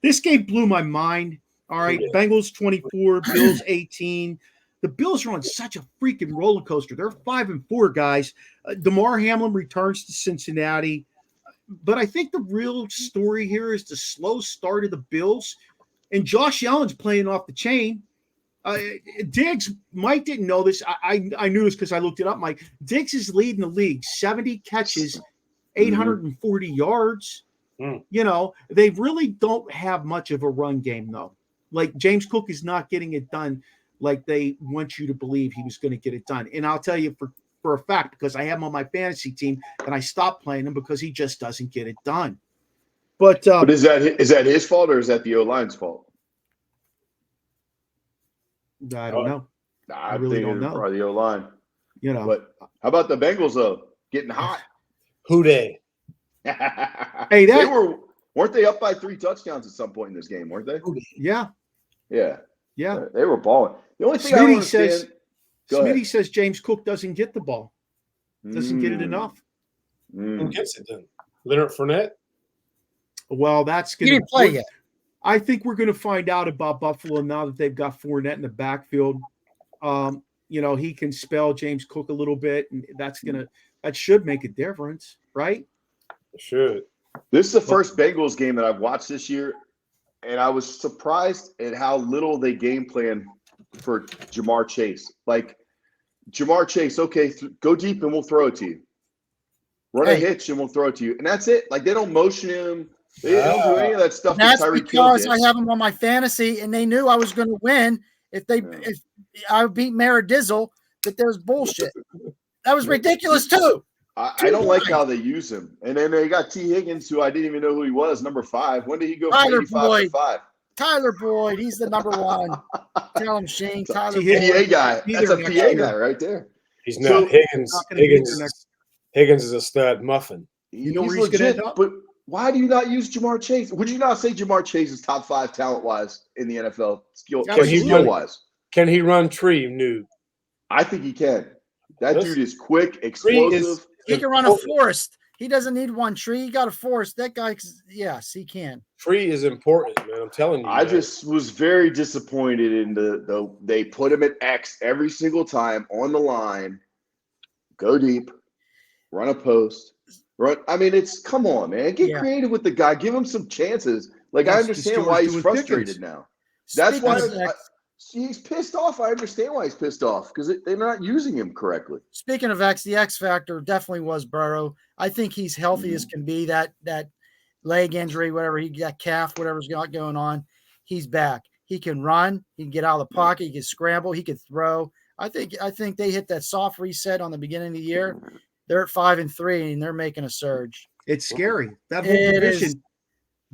this game blew my mind. All right, Bengals 24, Bills 18. The Bills are on such a freaking roller coaster. They're 5-4, guys. DeMar Hamlin returns to Cincinnati. But I think the real story here is the slow start of the Bills. And Josh Allen's playing off the chain. Diggs, Mike didn't know this. I knew this because I looked it up, Mike. Diggs is leading the league. 70 catches, 840 yards. You know, they really don't have much of a run game, though. Like, James Cook is not getting it done like they want you to believe he was going to get it done. And I'll tell you for a fact, because I have him on my fantasy team, and I stopped playing him because he just doesn't get it done. But is that his fault or is that the O-line's fault? I don't know. I really don't know. Probably the O-line. You know. But how about the Bengals, though? Getting hot. Who they? Hey, weren't they up by 3 touchdowns at some point in this game, weren't they? Yeah. Yeah. Yeah. They were balling. The only thing I don't understand. Smitty says James Cook doesn't get the ball. Doesn't get it enough. Who gets it then? Leonard Fournette? Well, that's going to play yet. I think we're going to find out about Buffalo now that they've got Fournette in the backfield. You know, he can spell James Cook a little bit, and that should make a difference, right? It should. This is the first Bengals game that I've watched this year, and I was surprised at how little they game plan for Jamar Chase. Like, Jamar Chase, okay, go deep and we'll throw it to you. Run a hitch and we'll throw it to you. And that's it. Like, they don't motion him. They don't do any of that stuff. That's because I have him on my fantasy, and they knew I was going to win if I beat Maradizzle, that there's bullshit. That was ridiculous, too. I don't like how they use him. And then they got T. Higgins, who I didn't even know who he was, number 5. When did he go from 85 to 5? Tyler Boyd, he's the number 1. Tell him, Shane. Tyler Boyd. PA guy. That's a PA guy right there. He's not. Higgins is a stud muffin. You know where he's going to end up? But why do you not use Jamar Chase? Would you not say Jamar Chase is top 5 talent-wise in the NFL, skill-wise? Can he run tree, Noob? I think he can. That dude is quick, explosive. He can run a forest. He doesn't need one tree. He got a forest. That guy, yes, he can. Tree is important, man. I'm telling you. I just was very disappointed in they put him at X every single time on the line. Go deep, run a post. I mean, come on, man. Get creative with the guy. Give him some chances. Like, I understand why he's frustrated now. That's why he's pissed off. I understand why he's pissed off, because they're not using him correctly. Speaking of X, the X factor definitely was Burrow. I think he's healthy as can be. That leg injury, whatever, that calf, whatever's got going on, he's back. He can run. He can get out of the pocket. He can scramble. He can throw. I think they hit that soft reset on the beginning of the year. They're at 5-3, and they're making a surge. It's scary. That whole division.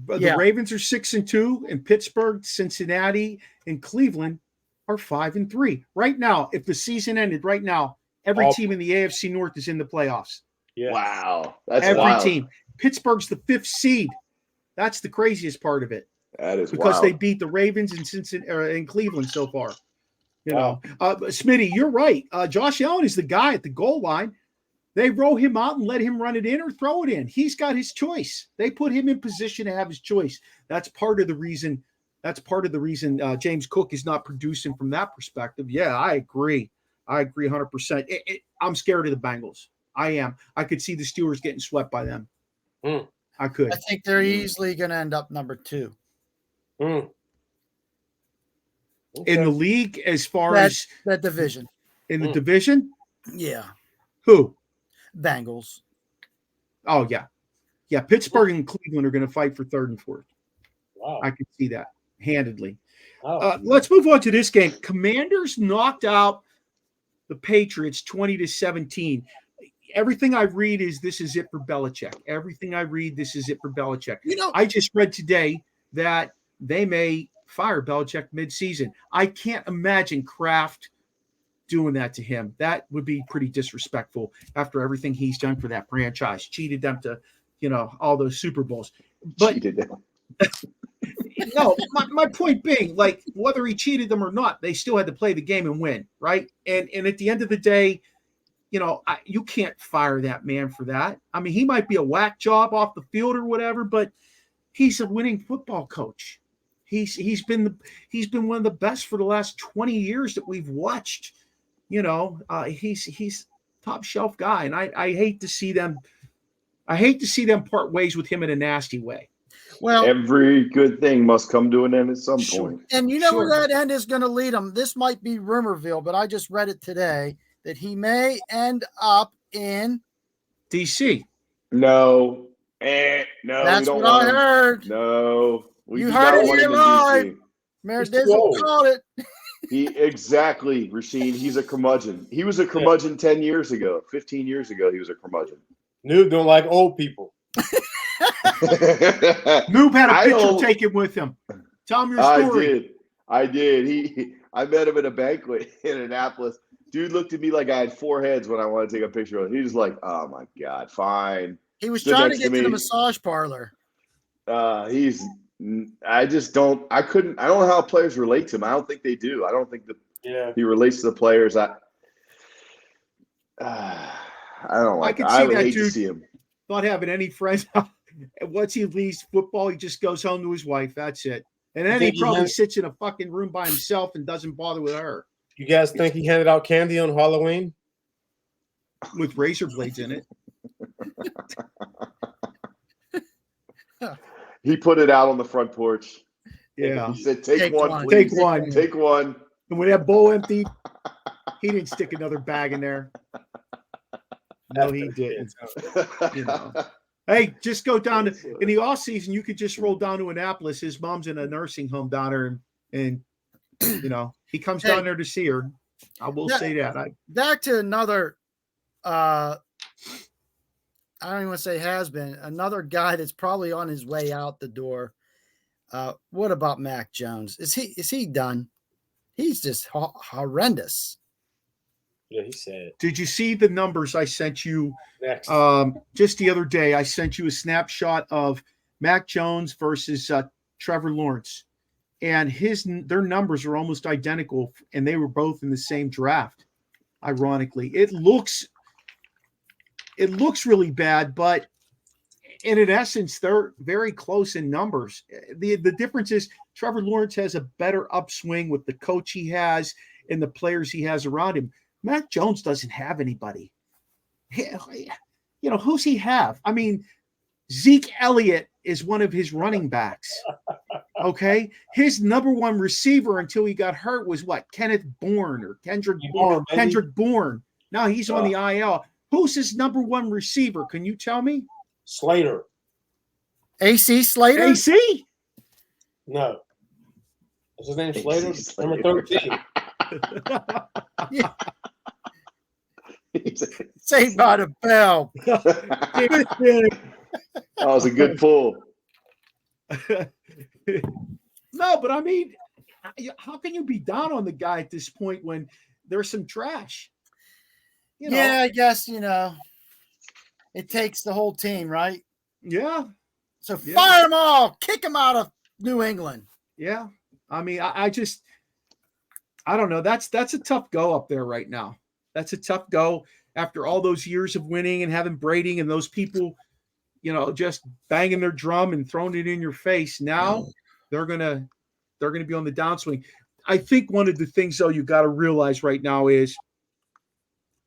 The Ravens are 6-2, and Pittsburgh, Cincinnati, and Cleveland are 5-3. Right now, if the season ended right now, every team in the AFC North is in the playoffs. Yeah. Wow. That's every wild. team. Pittsburgh's the 5th seed. That's the craziest part of it. That is because wild. They beat the Ravens and Cincinnati and Cleveland so far. You know, Smitty, you're right. Josh Allen is the guy at the goal line. They roll him out and let him run it in or throw it in. He's got his choice. They put him in position to have his choice. That's part of the reason. James Cook is not producing from that perspective. Yeah, I agree. 100%. I'm scared of the Bengals. I am. I could see the Steelers getting swept by them. I could. I think they're easily going to end up number 2. Okay. In the league, as far as that division. In the division? Yeah. Who? Bengals. Oh, yeah. Yeah, Pittsburgh and Cleveland are going to fight for third and fourth. Wow. I can see that handedly. Oh. Let's move on to this game. Commanders knocked out the Patriots 20-17. Everything I read is this is it for Belichick. Everything I read, this is it for Belichick. I just read today that they may fire Belichick midseason. I can't imagine Kraft doing that to him. That would be pretty disrespectful after everything he's done for that franchise. Cheated them to, all those Super Bowls. But Cheated them. no, my point being, like, whether he cheated them or not, they still had to play the game and win, right? And at the end of the day, you can't fire that man for that. I mean, he might be a whack job off the field or whatever, but he's a winning football coach. He's been one of the best for the last 20 years that we've watched. He's top shelf guy, and I hate to see them. I hate to see them part ways with him in a nasty way. Well, every good thing must come to an end at some point. And where that end is going to lead him. This might be Rumorville, but I just read it today that he may end up in DC. No. No. That's what I heard. No. You heard it here live. Maradei called it. Exactly, Rasheen. He's a curmudgeon. He was a curmudgeon 10 years ago. 15 years ago, he was a curmudgeon. Noob don't like old people. Noob had a picture taken with him. Tell him your story. I did. I met him at a banquet in Annapolis. Dude looked at me like I had four heads when I wanted to take a picture of him. He was like, "Oh my God, fine." He was trying to get to the massage parlor. I don't know how players relate to him. I don't think they do. I don't think that he relates to the players. I don't like. I would hate to see him. Not having any friends. Once he leaves football, he just goes home to his wife. That's it. And then he probably sits in a fucking room by himself and doesn't bother with her. You guys think he handed out candy on Halloween? With razor blades in it. He put it out on the front porch. Yeah. He said, take one. Take one. Take one. And when that bowl emptied, he didn't stick another bag in there. No, he didn't. Hey, just go down to in the off season. You could just roll down to Annapolis. His mom's in a nursing home down there, and he comes down there to see her. I will say that. Back to another. I don't even want to say has been another guy that's probably on his way out the door. What about Mac Jones? Is he done? He's just horrendous. Yeah, he said. Did you see the numbers I sent you Next. just the other day? I sent you a snapshot of Mac Jones versus Trevor Lawrence, and their numbers are almost identical, and they were both in the same draft. Ironically, it looks really bad, but in essence, they're very close in numbers. The difference is Trevor Lawrence has a better upswing with the coach he has and the players he has around him. Mac Jones doesn't have anybody. Who's he have? I mean, Zeke Elliott is one of his running backs. Okay. His number one receiver until he got hurt was what? Kendrick Bourne. Now he's on the IL. Who's his number one receiver? Can you tell me? Slater. AC Slater? AC? No. What's his name? Slater? Number 13. Yeah. Saved by the bell. That was a good pull. No, but I mean, how can you be down on the guy at this point when there's some trash? Yeah, I guess, it takes the whole team, right? Yeah. So fire them all. Kick them out of New England. Yeah. I mean, I don't know. That's a tough go up there right now. That's a tough go after all those years of winning and having Brady and those people, just banging their drum and throwing it in your face. Now they're gonna be on the downswing. I think one of the things though you got to realize right now is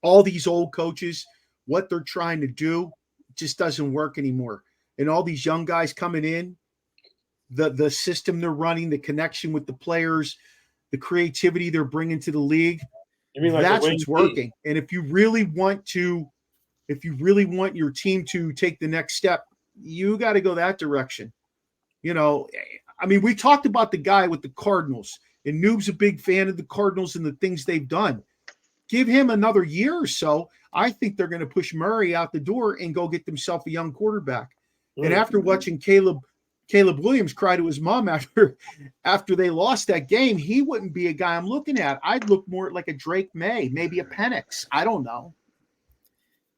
all these old coaches, what they're trying to do just doesn't work anymore. And all these young guys coming in, the system they're running, the connection with the players, the creativity they're bringing to the league, You mean like That's the what's wing working. And if you really want your team to take the next step, you got to go that direction. You know, I mean, we talked about the guy with the Cardinals, and Noob's a big fan of the Cardinals and the things they've done. Give him another year or so. I think they're going to push Murray out the door and go get themselves a young quarterback. And after watching Caleb Williams cry to his mom after they lost that game, he wouldn't be a guy I'm looking at. I'd look more like a Drake May, maybe a Penix. I don't know.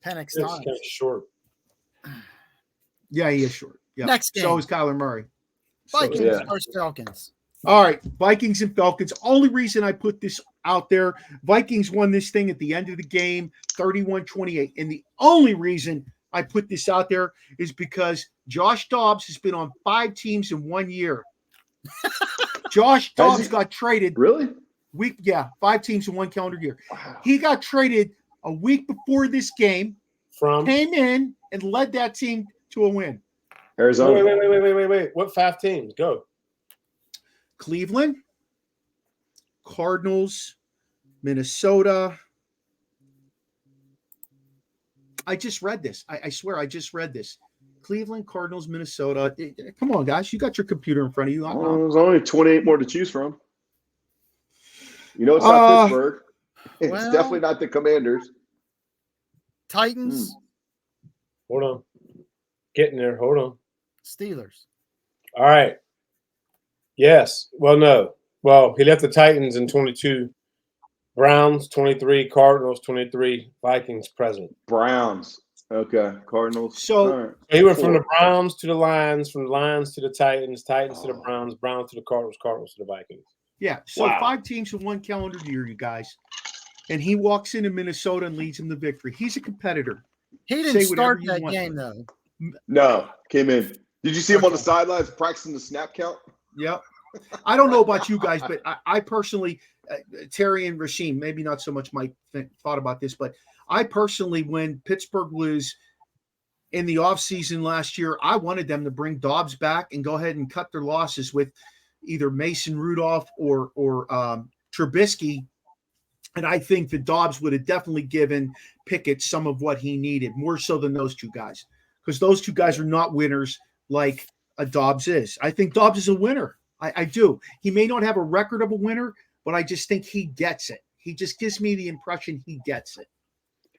Penix It's kind of short. Yeah, he is short. Yeah. Next game. So is Kyler Murray. Vikings yeah. versus Falcons. All right, Vikings and Falcons. Only reason I put this out there, Vikings won this thing at the end of the game, 31-28. And the only reason I put this out there is because Josh Dobbs has been on 5 teams in 1 year. Josh Dobbs got traded. Really? 5 teams in 1 calendar year. Wow. He got traded a week before this game, came in and led that team to a win. Arizona. Wait. What 5 teams? Go. Cleveland, Cardinals, Minnesota. I just read this. I swear I just read this. Cleveland, Cardinals, Minnesota. Come on, guys. You got your computer in front of you. There's only 28 more to choose from. You know, it's not Pittsburgh. It's definitely not the Commanders. Titans. Hold on. Getting there. Hold on. Steelers. All right. Yes. Well, no. Well, he left the Titans in 22. Browns, 23. Cardinals, 23. Vikings, present. Browns. Okay. Cardinals. So he went from the Browns to the Lions, from the Lions to the Titans, Titans to the Browns, Browns to the Cardinals, Cardinals to the Vikings. Yeah. So 5 teams in 1 calendar year, you guys. And he walks into Minnesota and leads them to victory. He's a competitor. He didn't start that game, though. No. Came in. Did you see him on the sidelines practicing the snap count? Yep. I don't know about you guys, but I personally, Terry and Rasheem, maybe not so much Mike thought about this, but I personally, when Pittsburgh was in the offseason last year, I wanted them to bring Dobbs back and go ahead and cut their losses with either Mason Rudolph or Trubisky. And I think that Dobbs would have definitely given Pickett some of what he needed, more so than those 2 guys, because those 2 guys are not winners like a Dobbs is. I think Dobbs is a winner. I do. He may not have a record of a winner, but I just think he gets it. He just gives me the impression he gets it.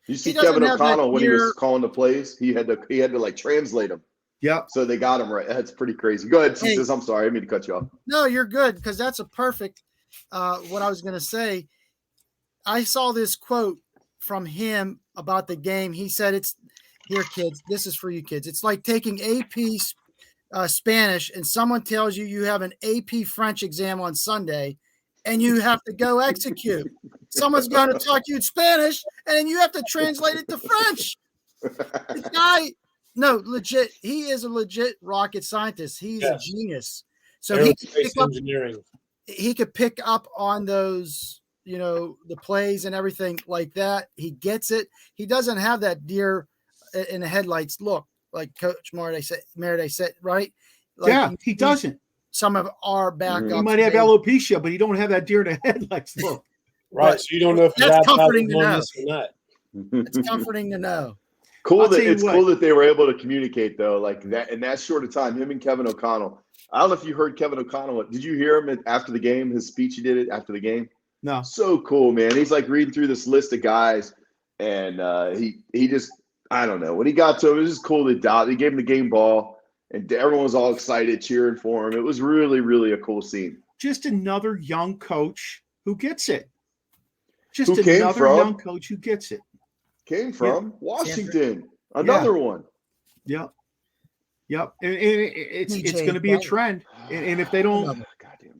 You see Kevin O'Connell when he was calling the plays, he had to like translate them. Yeah. So they got him right. That's pretty crazy. Go ahead, Ceases. I'm sorry. I didn't mean to cut you off. No, you're good, because that's a perfect what I was going to say. I saw this quote from him about the game. He said, "It's here, kids. This is for you kids. It's like taking AP Spanish and someone tells you have an AP French exam on Sunday and you have to go execute. Someone's going to talk to you in Spanish and then you have to translate it to French." The guy, no, legit. He is a legit rocket scientist. He's a genius. So he could pick up on those, you know, the plays and everything like that. He gets it. He doesn't have that deer in the headlights look like Coach Maradei said, right? Like he doesn't. Some of our backups. He might have alopecia, but he don't have that deer in the headlights look. Right. So you don't know if that's comforting to know. Or not. It's comforting to know. Cool that they were able to communicate though, like that in that short of time. Him and Kevin O'Connell. I don't know if you heard Kevin O'Connell. Did you hear him after the game? His speech he did it after the game. No. So cool, man. He's like reading through this list of guys, and he just, I don't know. When he got to him, it was just cool that he gave him the game ball, and everyone was all excited, cheering for him. It was really, really a cool scene. Just another young coach who gets it. Young coach who gets it. Came from Washington. Another one. Yep. Yep. And it's going to be a trend. And if they don't,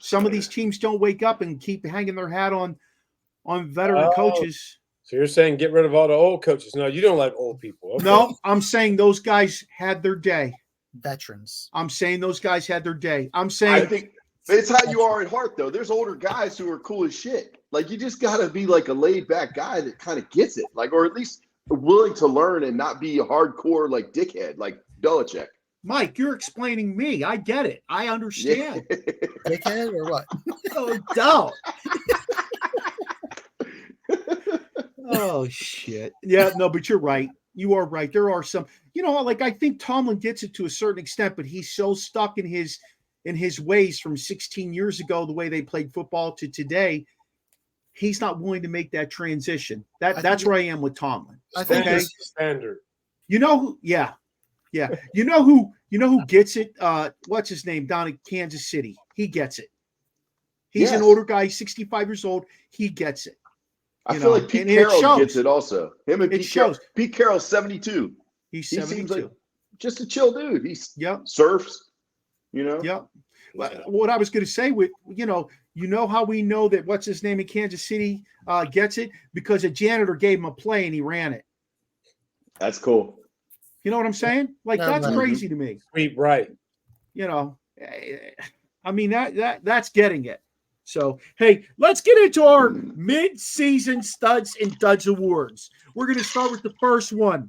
some of these teams don't wake up and keep hanging their hat on veteran coaches. So you're saying get rid of all the old coaches? No, you don't like old people. Okay. No, I'm saying those guys had their day. Veterans. I'm saying those guys had their day. I'm saying I think it's how you are at heart, though. There's older guys who are cool as shit. Like you just got to be like a laid back guy that kind of gets it, like, or at least willing to learn and not be a hardcore like dickhead, like Belichick. Mike, you're explaining me. I get it. I understand. Dickhead or what? No doubt. Oh shit. Yeah, no, but you're right. You are right. There are some, like I think Tomlin gets it to a certain extent, but he's so stuck in his ways from 16 years ago, the way they played football to today. He's not willing to make that transition. That's where I am with Tomlin. I think Okay. Standard. Yeah. You know who gets it? What's his name? Down in Kansas City. He gets it. He's an older guy, 65 years old. He gets it. I feel like Pete Carroll gets it also. Him and Pete Carroll. Pete Carroll's 72. He 72. Seems like just a chill dude. He surfs, Yep. What I was going to say with, how we know that what's his name in Kansas City gets it? Because a janitor gave him a play and he ran it. That's cool. You know what I'm saying? Like, that's crazy to me. Sweet, right. I mean, that's getting it. So, hey, let's get into our mid-season Studs and Duds awards. We're going to start with the first one,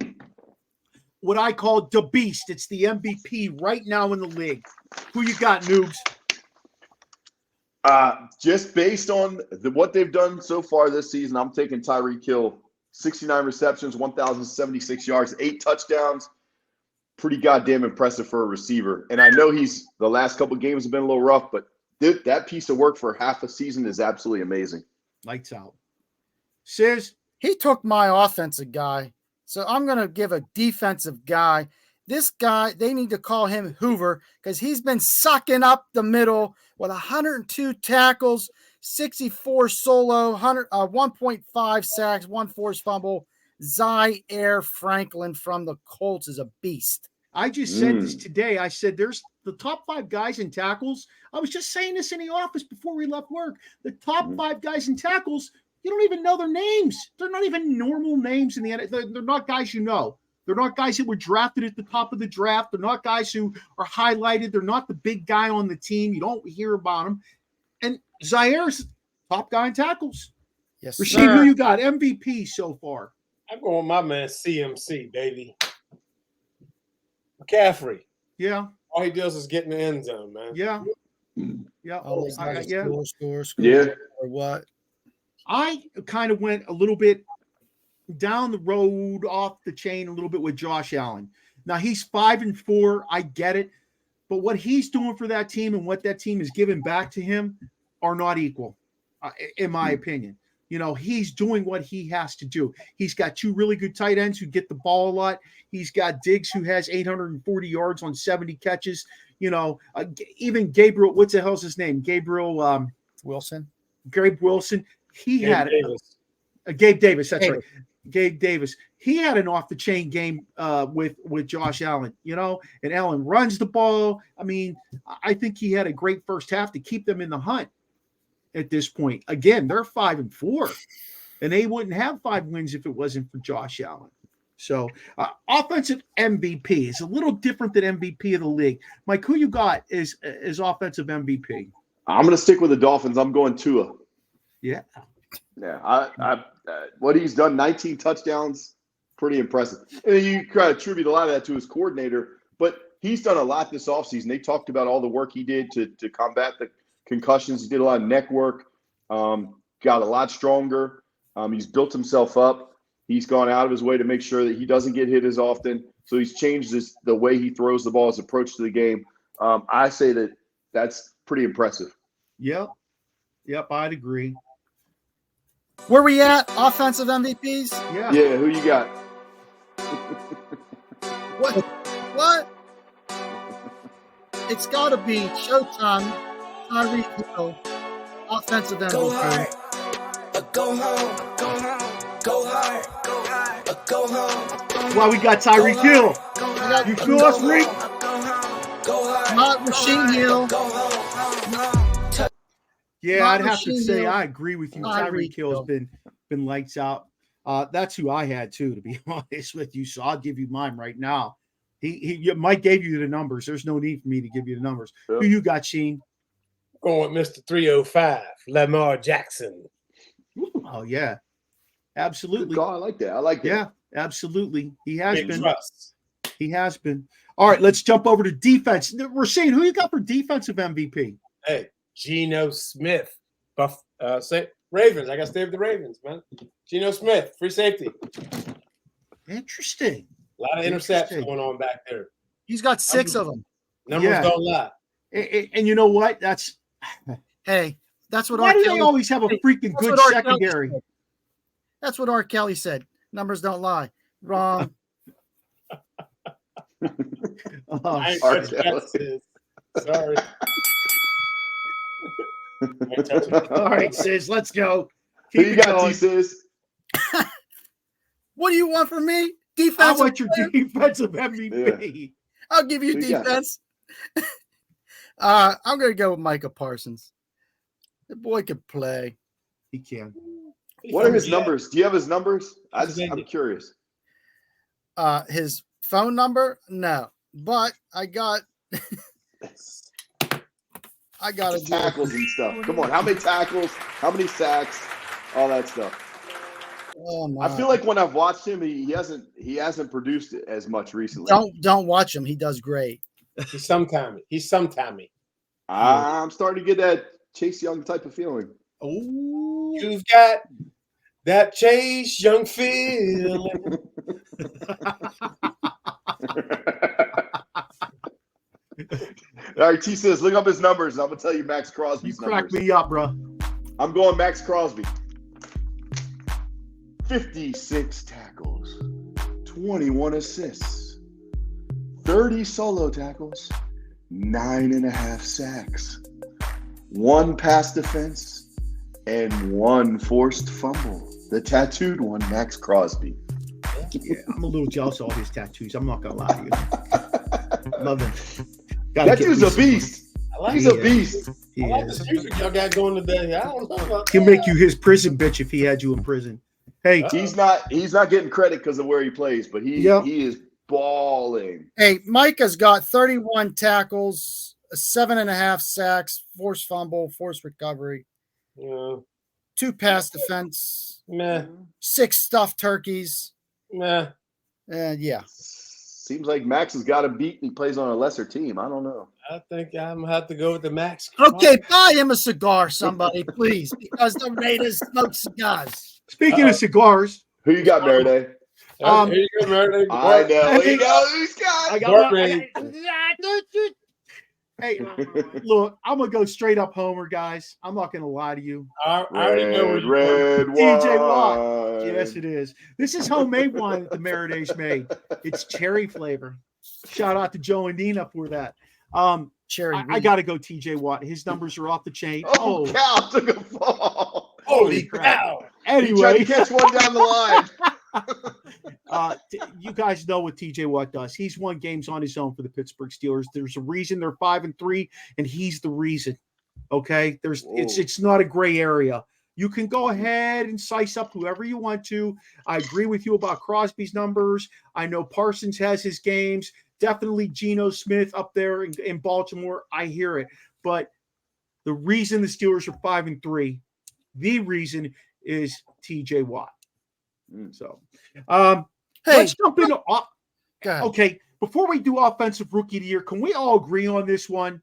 what I call the Beast. It's the MVP right now in the league. Who you got, Noobs? Just based on what they've done so far this season, I'm taking Tyreek Hill. 69 receptions, 1,076 yards, 8 touchdowns. Pretty goddamn impressive for a receiver. And I know the last couple of games have been a little rough, but that piece of work for half a season is absolutely amazing. Lights out. Sis? He took my offensive guy, so I'm going to give a defensive guy. This guy, they need to call him Hoover because he's been sucking up the middle with 102 tackles, 64 solo, 1.5 sacks, 1 forced fumble. Zaire Franklin from the Colts is a beast. I just said this today. I said there's the top 5 guys in tackles. I was just saying this in the office before we left work. The top 5 guys in tackles, you don't even know their names. They're not even normal names in the NFL. They're not guys you know. They're not guys that were drafted at the top of the draft. They're not guys who are highlighted. They're not the big guy on the team. You don't hear about them. And Zaire's top guy in tackles. Yes, Rasheed, who you got? MVP so far. I'm going with my man CMC, baby. McCaffrey. Yeah. All he does is get in the end zone, man. Yeah. Yeah. Score. Yeah. Or what? I kind of went a little bit down the road, off the chain a little bit with Josh Allen. Now he's 5-4. I get it. But what he's doing for that team and what that team is giving back to him are not equal, in my opinion. He's doing what he has to do. He's got 2 really good tight ends who get the ball a lot. He's got Diggs who has 840 yards on 70 catches. Even Gabriel, what's the hell's his name? Gabriel Wilson. Gabe Wilson. Gabe Davis. Gabe Davis. That's right. Gabe Davis. He had an off-the-chain game with Josh Allen, and Allen runs the ball. I mean, I think he had a great first half to keep them in the hunt. At this point, again, they're 5-4, and they wouldn't have 5 wins if it wasn't for Josh Allen. So, offensive MVP is a little different than MVP of the league. Mike, who you got is offensive MVP? I'm going to stick with the Dolphins. I'm going Tua. Yeah. I what he's done, 19 touchdowns, pretty impressive. And you kind of attribute a lot of that to his coordinator, but he's done a lot this offseason. They talked about all the work he did to combat the concussions. He did a lot of neck work, got a lot stronger. He's built himself up. He's gone out of his way to make sure that he doesn't get hit as often. So he's changed the way he throws the ball, his approach to the game. I say that's pretty impressive. Yep, I'd agree. Where we at? Offensive MVPs? Yeah, who you got? What? It's got to be Showtime. Tyreek Hill, offensive MVP. Go hard, go home, go home, go hard, go hard, go home. Well, we got Tyreek Hill. You feel us, Rick? Not Rasheed Hill. Yeah, I'd have to say I agree with you. Tyreek Hill has been lights out. That's who I had too, to be honest with you. So I'll give you mine right now. Mike gave you the numbers. There's no need for me to give you the numbers. Yep. Who you got, Sheen? Going with Mr. 305, Lamar Jackson. Oh, yeah. Absolutely. Good call. I like that. Yeah, absolutely. He has Big been. trust. He has been. All right, let's jump over to defense. Rasheen, who you got for defensive MVP? Hey, Geno Smith. Ravens. I got to stay with the Ravens, man. Geno Smith, free safety. Interesting. A lot of intercepts going on back there. He's got 6 of them. Numbers don't lie. And you know what? That's Hey, that's what why R. do Kelly they always have a freaking that's good what R. Kelly secondary? said. That's what R. Kelly said. Numbers don't lie. Wrong. I ain't R. touched that, sis. Sorry. All right, sis, let's go. Who Keep you it got, going. T-Sis? What do you want from me? I Defense. want your defensive MVP. I'll give you Who you got? defense. I'm going to go with Micah Parsons. The boy could play. He can. What are his numbers? Do you have his numbers? I'm curious. His phone number? No. But I got Just tackles and stuff. Come on. How many tackles? How many sacks? All that stuff. Oh my. I feel like when I've watched him, he hasn't produced as much recently. Don't watch him. He does great. He's sometimey. I'm starting to get that Chase Young type of feeling. Oh, You've got that Chase Young feeling. All right, T says, look up his numbers, and I'm gonna tell you Max you Crosby's crack numbers. me up, bro. I'm going Max Crosby. 56 tackles, 21 assists, 30 solo tackles, 9.5 sacks, 1 pass defense, and 1 forced fumble. The tattooed one, Max Crosby. Yeah, I'm a little jealous of all his tattoos. I'm not gonna lie to you. Love him. That dude's a beast. He's a beast. I like the music y'all got going today. I don't know about He'll make you his prison bitch if he had you in prison. Hey, He's not getting credit because of where he plays, but he is balling. Hey, Micah's got 31 tackles, 7.5 sacks, forced fumble, forced recovery, 2 pass defense, Meh. 6 stuffed turkeys. Meh. Yeah. Seems like Max has got a beat and he plays on a lesser team. I don't know. I think I'm gonna have to go with the Max. Okay, buy him a cigar, somebody, please, because the Raiders smoke cigars. speaking of cigars, Who you got, Maradei? Here you go, Maradei. I know. He knows who's got. I Bark got rate. Hey, look, I'm gonna go straight up homer, guys. I'm not gonna lie to you. I already know where Red you're TJ Watt. wine. Yes, it is. This is homemade wine that the Maradei's made. It's cherry flavor. Shout out to Joe and Nina for that. Cherry. I got to go TJ Watt. His numbers are off the chain. Oh, cow took a fall. Holy cow. He tried Anyway, to catch one down the line. you guys know what TJ Watt does. He's won games on his own for the Pittsburgh Steelers. There's a reason they're 5-3, and he's the reason. Okay, it's not a gray area. You can go ahead and size up whoever you want to. I agree with you about Crosby's numbers. I know Parsons has his games. Definitely Geno Smith up there in Baltimore. I hear it. But the reason the Steelers are 5-3, the reason is TJ Watt. So let's jump into okay. Before we do offensive rookie of the year, can we all agree on this one?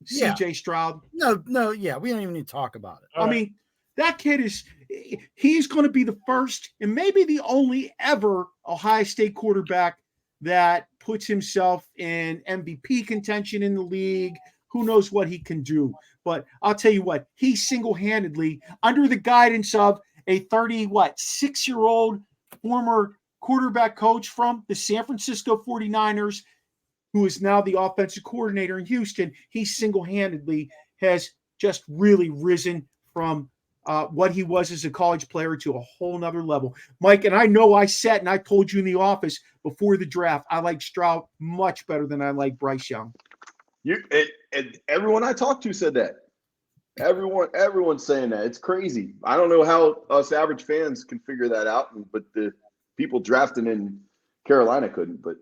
Yeah. CJ Stroud. No, yeah, we don't even need to talk about it. I mean, that kid he's going to be the first and maybe the only ever Ohio State quarterback that puts himself in MVP contention in the league. Who knows what he can do? But I'll tell you what, he single-handedly, under the guidance of a 6-year-old former quarterback coach from the San Francisco 49ers, who is now the offensive coordinator in Houston, he single-handedly has just really risen from what he was as a college player to a whole nother level. Mike, and I know I sat and I told you in the office before the draft, I like Stroud much better than I like Bryce Young. And everyone I talked to said that. Everyone's saying that. It's crazy. I don't know how us average fans can figure that out, but the people drafting in Carolina couldn't. But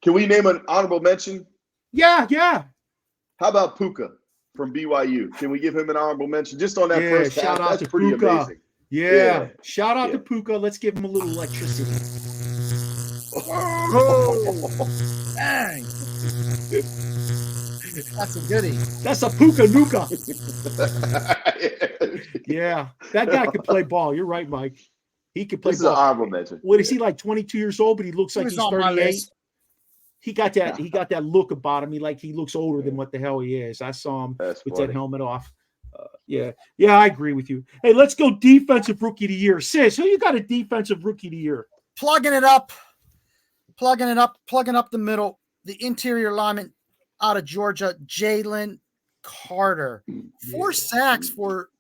can we name an honorable mention? Yeah. How about Puka from BYU? Can we give him an honorable mention just on that first shout half? out That's to pretty Puka. amazing. Yeah. Shout out to Puka. Let's give him a little electricity. Oh, dang. That's a goodie. That's a puka nuka. Yeah, that guy can play ball. You're right, Mike. He can play This is an ball. honorable mention. What is he, like 22 years old, but he looks He like was he's on my 38? list. He got that look about him. He looks older than what the hell he is. I saw him That's with funny. that helmet off. Yeah, I agree with you. Hey, let's go defensive rookie of the year. Sis, who you got a defensive rookie of the year? Plugging up the middle. The interior lineman out of Georgia, Jalen Carter. 4 sacks for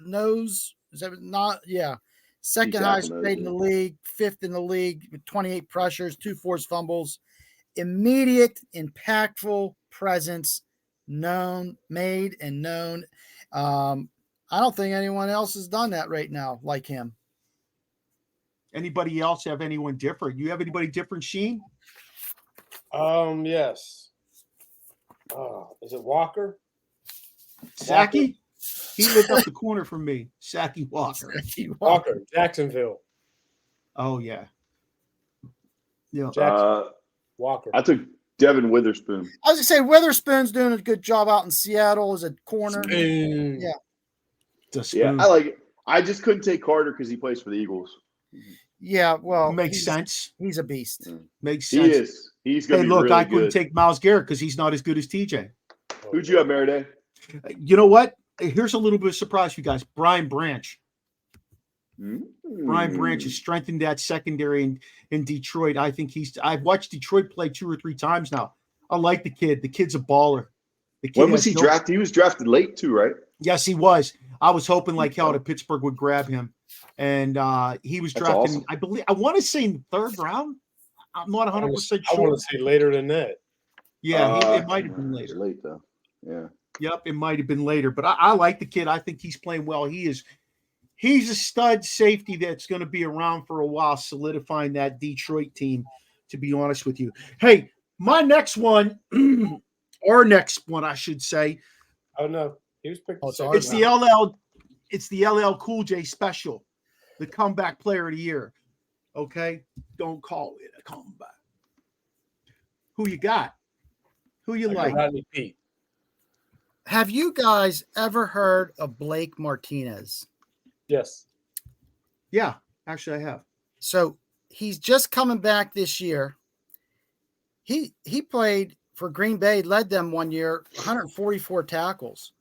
nose. Is that not? Yeah. Second highest rate in the league, 5th in the league with 28 pressures, 2 forced fumbles. Immediate, impactful presence, made and known. I don't think anyone else has done that right now like him. Anybody else have anyone different? You have anybody different, Sheen? Yes. Is it Walker? Sacky? He lived up the corner from me. Sacky Walker. Walker, Jacksonville. Oh, yeah. Yeah. Walker. I took Devin Witherspoon. I was going to say Witherspoon's doing a good job out in Seattle as a corner. Yeah. Yeah, I like it. I just couldn't take Carter because he plays for the Eagles. Yeah, well, makes sense. He's a beast. Makes sense. He is. He's going to be really I couldn't good. take Myles Garrett because he's not as good as TJ. Who'd you have, Maradei? You know what? Here's a little bit of surprise for you guys. Brian Branch. Brian Branch has strengthened that secondary in Detroit. I think I've watched Detroit play 2 or 3 times now. I like the kid. The kid's a baller. When was he drafted? He was drafted late too, right? Yes, he was. I was hoping like hell that Pittsburgh would grab him. And he was drafted, awesome. I want to say in the 3rd round. I'm not 100% sure. I want to say later than that. Yeah, it might have been later. Late though. Yeah. Yep, it might have been later. But I like the kid. I think he's playing well. He's a stud safety that's going to be around for a while, solidifying that Detroit team, to be honest with you. Hey, my next one, our next one, I should say. Oh, no. He was picked. It's the LL Cool J special, the comeback player of the year. Okay? Don't call it a comeback. Who you got? Who you like? Rodney Pete. Have you guys ever heard of Blake Martinez? Yes. Yeah, actually I have. So he's just coming back this year. He played for Green Bay, led them one year, 144 tackles.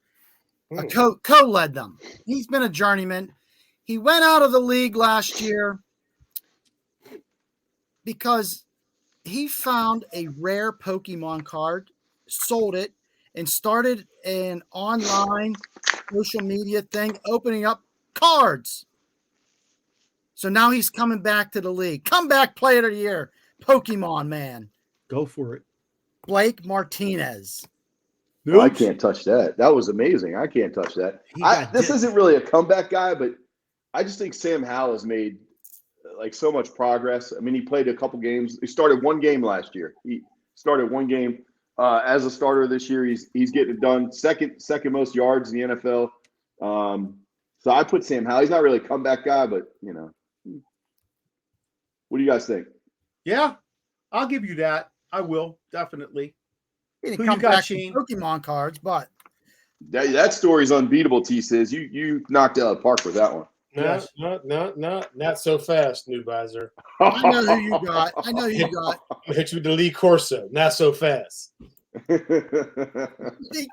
Co-led them. He's been a journeyman. He went out of the league last year because he found a rare Pokemon card, sold it, and started an online social media thing, opening up cards. So now he's coming back to the league. Comeback player of the year, Pokemon man. Go for it. Blake Martinez. Well, I can't touch that. That was amazing. I can't touch that. This isn't really a comeback guy, but I just think Sam Howell has made like so much progress. I mean, he played a couple games. He started 1 game last year. He started 1 game as a starter this year. He's getting it done. Second most yards in the NFL. So I put Sam Howell. He's not really a comeback guy, but you know. What do you guys think? Yeah, I'll give you that. I will definitely. He didn't come back with Pokemon cards, but that story's unbeatable. T says you knocked it out of the park with that one. No, not so fast, new visor. I know who you got. I'm gonna hit you with the Lee Corso. Not so fast. I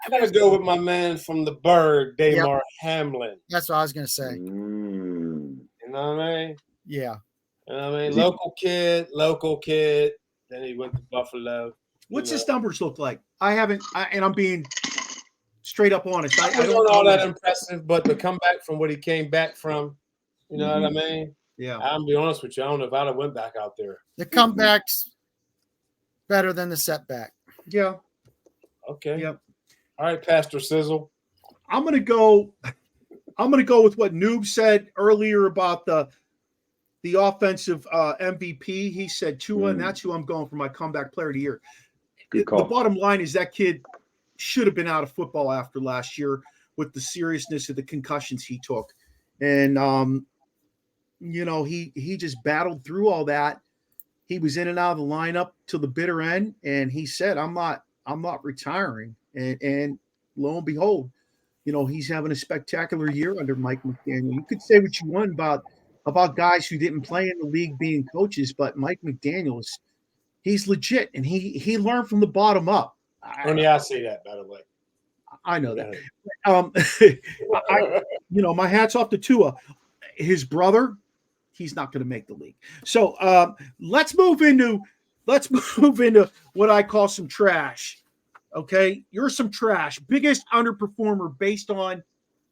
gotta go with my man from the Berg, Damar Hamlin. That's what I was gonna say. You know what I mean? Yeah. You know what I mean? Local kid. Then he went to Buffalo. What's his numbers look like? And I'm being straight up honest. I don't all that impressive, but the comeback from what he came back from, you know what I mean? Yeah. I'll be honest with you. I don't know if I'd have went back out there. The comeback's better than the setback. Yeah. Okay. Yep. All right, Pastor Sizzle. I'm gonna go with what Noob said earlier about the offensive MVP. He said Tua, and that's who I'm going for my comeback player of the year. Good call. The bottom line is that kid should have been out of football after last year with the seriousness of the concussions he took. And, he just battled through all that. He was in and out of the lineup till the bitter end. And he said, I'm not retiring. And lo and behold, he's having a spectacular year under Mike McDaniel. You could say what you want about guys who didn't play in the league being coaches, but Mike McDaniel he's legit, and he learned from the bottom up. Only I say that, by the way. I know that. My hat's off to Tua. His brother, he's not going to make the league. So let's move into what I call some trash. Okay, you're some trash. Biggest underperformer based on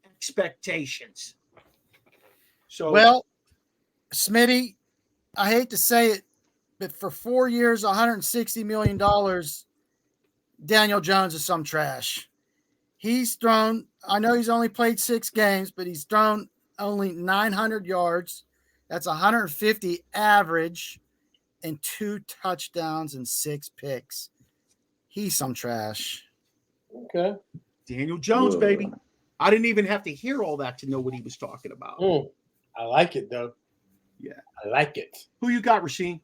expectations. So, well, Smitty, I hate to say it, but for 4 years, $160 million, Daniel Jones is some trash. He's thrown, I know he's only played 6 games, but he's thrown only 900 yards. That's 150 average and 2 touchdowns and 6 picks. He's some trash. Okay. Daniel Jones, baby. I didn't even have to hear all that to know what he was talking about. I like it, though. Yeah. I like it. Who you got, Rasheen?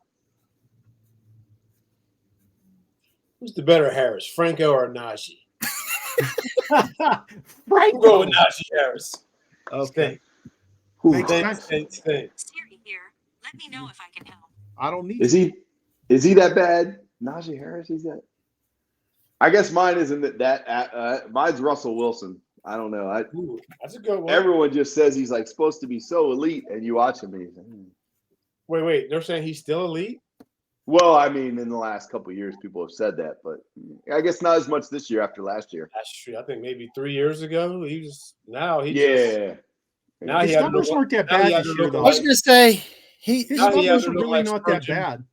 Who's the better Harris, Franco or Najee? Franco. We'll go with Najee Harris. Okay. Thanks. Siri here. Let me know if I can help. I don't need. Is he that bad? Najee Harris, he's that. I guess mine isn't that. Mine's Russell Wilson. I don't know. That's a good one. Everyone just says he's like supposed to be so elite, and you watch him. Wait. They're saying he's still elite? Well, I mean, in the last couple of years, people have said that, but I guess not as much this year after last year. That's true. I think maybe 3 years ago. His Now numbers weren't that bad this year, though. I was going to say, his numbers are really not that bad.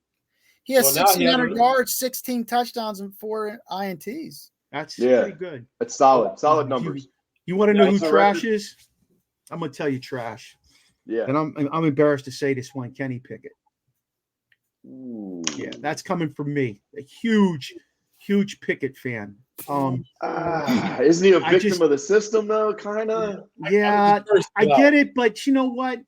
He has 1,600 yards, 16 touchdowns, and 4 INTs. That's pretty good. That's solid. Solid numbers. You want to know who trash is? I'm going to tell you trash. Yeah. And I'm embarrassed to say this one, Kenny Pickett. Ooh. Yeah, that's coming from me. A huge Pickett fan. Isn't he a victim of the system, though? Kind of. Yeah, I get it, but you know what?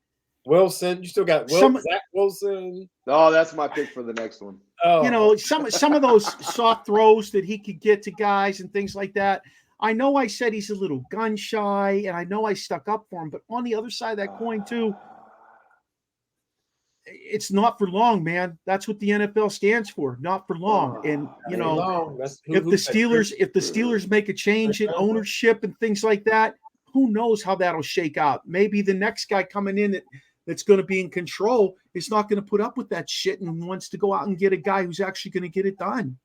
Wilson, you still got Zach Wilson. Oh, that's my pick for the next one. Oh. Some of those soft throws that he could get to guys and things like that. I know I said he's a little gun shy, and I know I stuck up for him, but on the other side of that coin too, it's not for long, man. That's what the NFL stands for, not for long. And if the Steelers make a change in ownership and things like that, who knows how that'll shake out? Maybe the next guy coming in that's going to be in control is not going to put up with that shit and wants to go out and get a guy who's actually going to get it done.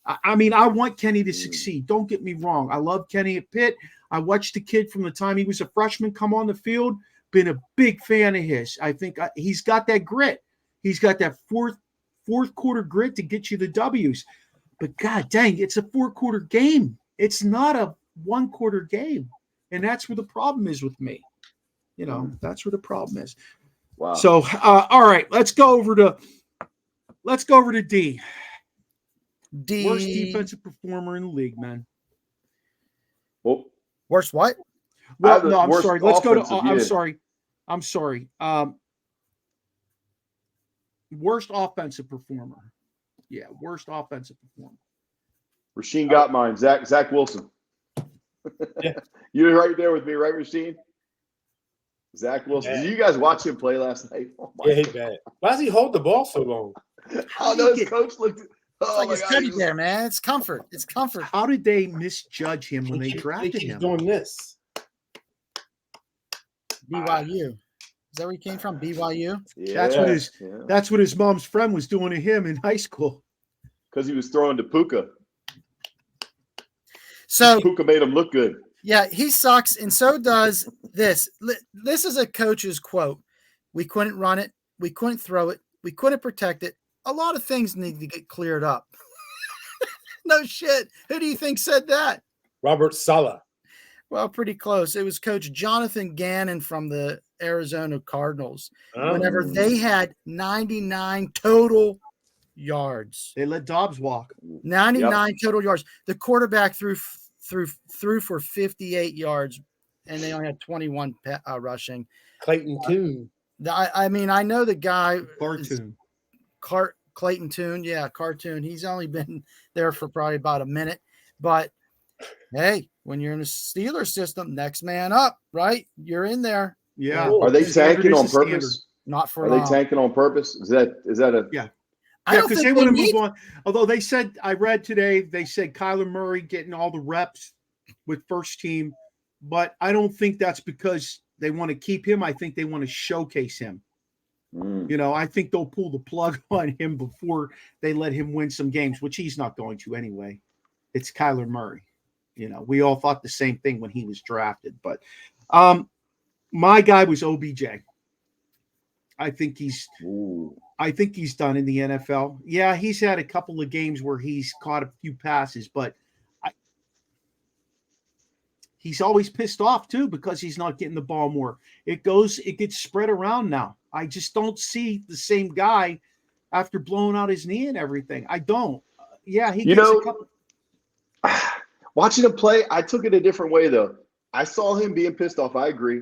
I mean, I want Kenny to succeed. Don't get me wrong. I love Kenny at Pitt. I watched the kid from the time he was a freshman come on the field. Been a big fan of his. I think he's got that grit. He's got that fourth quarter grit to get you the W's. But God dang, it's a 4-quarter game. It's not a 1-quarter game. And that's where the problem is with me. That's where the problem is. Wow. So, all right, let's go over to D. Worst defensive performer in the league, man. Well, worst what? Well, no, I'm sorry. Let's go to. I'm sorry. Worst offensive performer. Yeah, worst offensive performer. Rasheen got mine. Zach Wilson. Yeah. You're right there with me, right, Rasheen? Zach Wilson. Did you guys watch him play last night? Oh yeah, he's bad. Why does he hold the ball so long? I know his coach looked. It's like his teddy bear, man. It's comfort. It's comfort. How did they misjudge him when they drafted him? He's doing this. BYU. Is that where he came from? BYU? Yeah, that's what his mom's friend was doing to him in high school. Because he was throwing to Puka. So Puka made him look good. Yeah, he sucks, and so does this. This is a coach's quote. We couldn't run it. We couldn't throw it. We couldn't protect it. A lot of things need to get cleared up. No shit. Who do you think said that? Robert Saleh. Well, pretty close. It was Coach Jonathan Gannon from the Arizona Cardinals. Whenever they had 99 total yards. They let Dobbs walk. 99 total yards. The quarterback threw for 58 yards, and they only had 21 rushing. Clayton Tune. I mean, I know the guy. Cartoon. Clayton Tune. Yeah, Cartoon. He's only been there for probably about a minute, but Hey, when you're in a Steelers system, next man up, right? You're in there. Yeah. Are they Standard tanking is on the standard. purpose? Not for Are long. they tanking on purpose? Is that a Yeah. I Yeah, don't because think they want to need. move on. Although they said, I read today, they said Kyler Murray getting all the reps with first team, but I don't think that's because they want to keep him. I think they want to showcase him. You know, I think they'll pull the plug on him before they let him win some games, which he's not going to anyway. It's Kyler Murray. You know, we all thought the same thing when he was drafted, but my guy was OBJ. I think he's done in the NFL. Yeah, he's had a couple of games where he's caught a few passes, but he's always pissed off too because he's not getting the ball more. It gets spread around now. I just don't see the same guy after blowing out his knee and everything. I don't. Yeah, he gets a couple. Watching him play, I took it a different way though. I saw him being pissed off. I agree,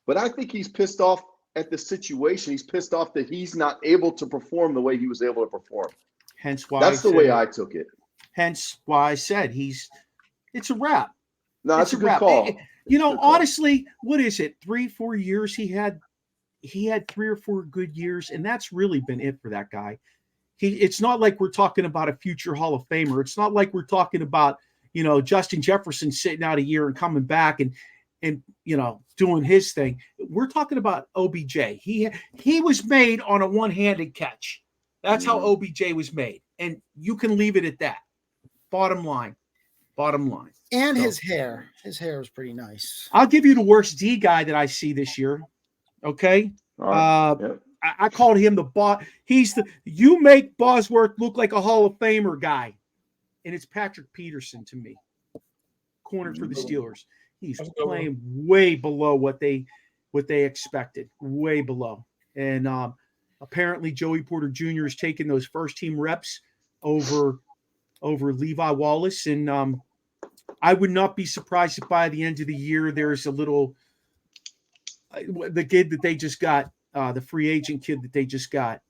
but I think he's pissed off at the situation. He's pissed off that he's not able to perform the way he was able to perform. Hence why that's the way I took it. Hence why I said it's a wrap. No, that's a good call. You know, honestly, what is it? 3-4 years he had 3 or 4 good years, and that's really been it for that guy. It's not like we're talking about a future Hall of Famer. It's not like we're talking about, you know, Justin Jefferson sitting out a year and coming back and you know, doing his thing. We're talking about OBJ. He was made on a one-handed catch. That's how OBJ was made. And you can leave it at that. Bottom line. And his hair. His hair is pretty nice. I'll give you the worst D guy that I see this year. Okay. I called him the boss. You make Bosworth look like a Hall of Famer guy. And it's Patrick Peterson to me. Corner for the Steelers. He's playing way below what they expected. Way below. And apparently Joey Porter Jr. is taking those first team reps over Levi Wallace. And I would not be surprised if by the end of the year there's a little the kid that they just got, the free agent kid that they just got,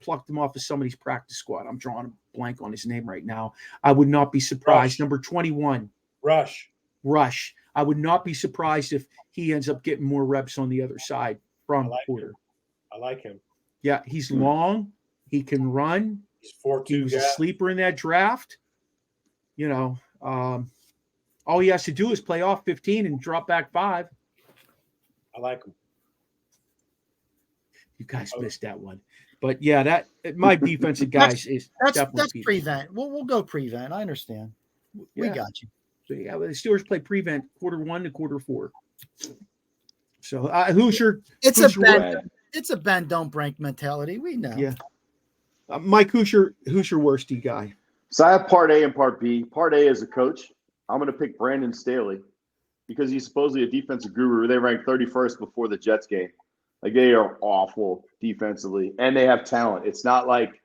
plucked him off of somebody's practice squad. I'm drawing a blank on his name right now. I would not be surprised. Number 21. Rush. I would not be surprised if he ends up getting more reps on the other side from Porter. I like him. Yeah, he's long. He can run. He's 4'2". He was a sleeper in that draft. You know, all he has to do is play off 15 and drop back 5. I like him. You guys missed that one. But yeah, that my defensive guys is definitely that's prevent. We'll go prevent. I understand. We got you. So yeah, the Steelers play prevent quarter 1 to quarter 4. So who's your? It's a bend don't break mentality. We know. Yeah. Mike, who's your worst D guy? So I have part A and part B. Part A is a coach. I'm going to pick Brandon Staley because he's supposedly a defensive guru. They ranked 31st before the Jets game. Like, they are awful defensively, and they have talent. It's not like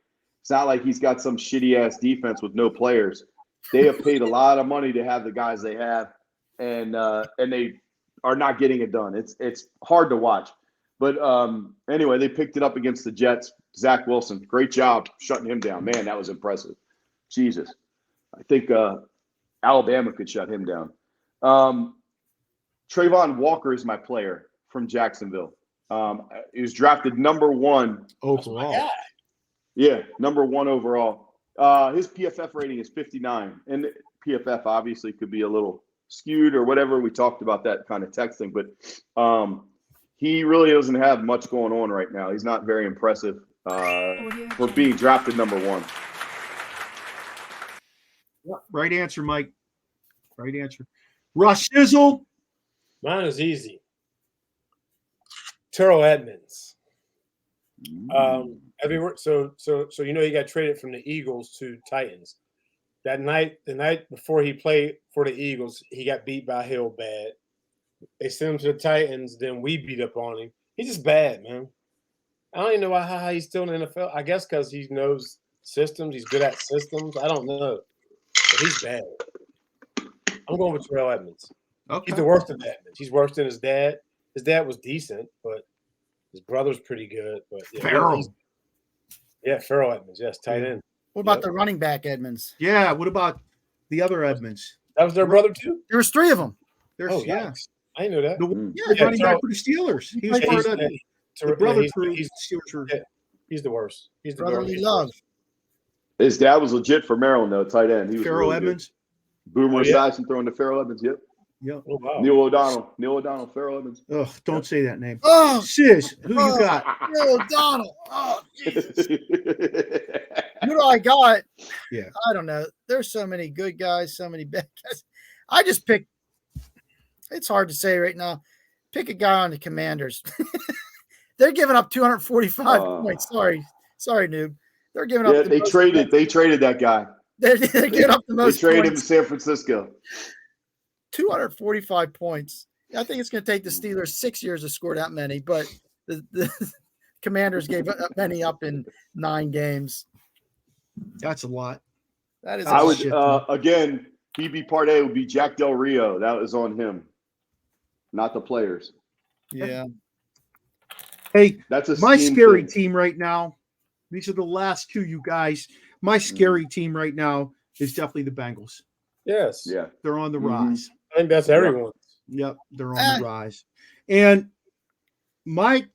he's got some shitty ass defense with no players. They have paid a lot of money to have the guys they have, and they are not getting it done. It's hard to watch. But anyway, they picked it up against the Jets. Zach Wilson, great job shutting him down. Man, that was impressive. Jesus. I think Alabama could shut him down. Trayvon Walker is my player from Jacksonville. He was drafted number 1 overall. Yeah, number 1 overall. His PFF rating is 59. And PFF obviously could be a little skewed or whatever. We talked about that kind of texting. But he really doesn't have much going on right now. He's not very impressive for being drafted number 1. Right answer, Mike. Right answer. Russ Shizzle. Mine is easy. Terrell Edmonds. So you know he got traded from the Eagles to Titans. The night before he played for the Eagles, he got beat by Hill bad. They sent him to the Titans, then we beat up on him. He's just bad, man. I don't even know how he's still in the NFL. I guess because he knows systems. He's good at systems. I don't know. But he's bad. I'm going with Terrell Edmonds. Okay. He's the worst of the Edmonds. He's worse than his dad. His dad was decent, but his brother's pretty good. But yeah, Farrell. Farrell Edmonds. Yes, tight end. What about the running back Edmonds? Yeah. What about the other Edmonds? That was their brother too. There was 3 of them. There's Oh, yeah. yikes. I didn't know that. The running back for the Steelers. He was part of the brother crew. Steelers were. He's the worst. He's the Brotherly worst. love. His dad was legit for Maryland, though, tight end. He was Farrell really Edmonds. Good. Boomer Oh, yeah. Esiason throwing to Farrell Edmonds. Yep. Yep. Oh, wow. Neil O'Donnell, Farrell Edmonds. Ugh, don't say that name. Oh, Sis, who you got? Neil O'Donnell. Oh, Jesus. Who do I got? Yeah. I don't know. There's so many good guys, so many bad guys. I just pick. It's hard to say right now. Pick a guy on the Commanders. They're giving up 245 points. Sorry, noob. They're giving up. Yeah, they traded that guy. They're giving up the most. They traded him to points. San Francisco. 245 points. I think it's going to take the Steelers 6 years to score that many, but the Commanders gave many up in 9 games. That's a lot. That is. I would shit, again. BB Part A would be Jack Del Rio. That was on him, not the players. Yeah. Hey, That's a my scheme scary thing. team right now. These are the last 2, you guys. My scary team right now is definitely the Bengals. Yes. Yeah. They're on the Mhm. rise. I think that's everyone. Yep, they're on the rise. And my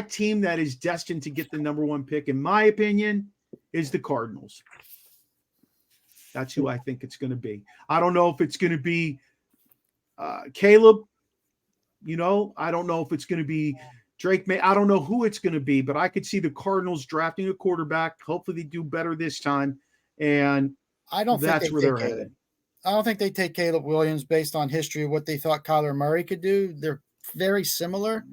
team that is destined to get the number 1 pick, in my opinion, is the Cardinals. That's who I think it's going to be. I don't know if it's going to be Caleb. I don't know if it's going to be Drake May. I don't know who it's going to be, but I could see the Cardinals drafting a quarterback. Hopefully they do better this time. And I don't think that's where they're headed. I don't think they take Caleb Williams based on history of what they thought Kyler Murray could do. They're very similar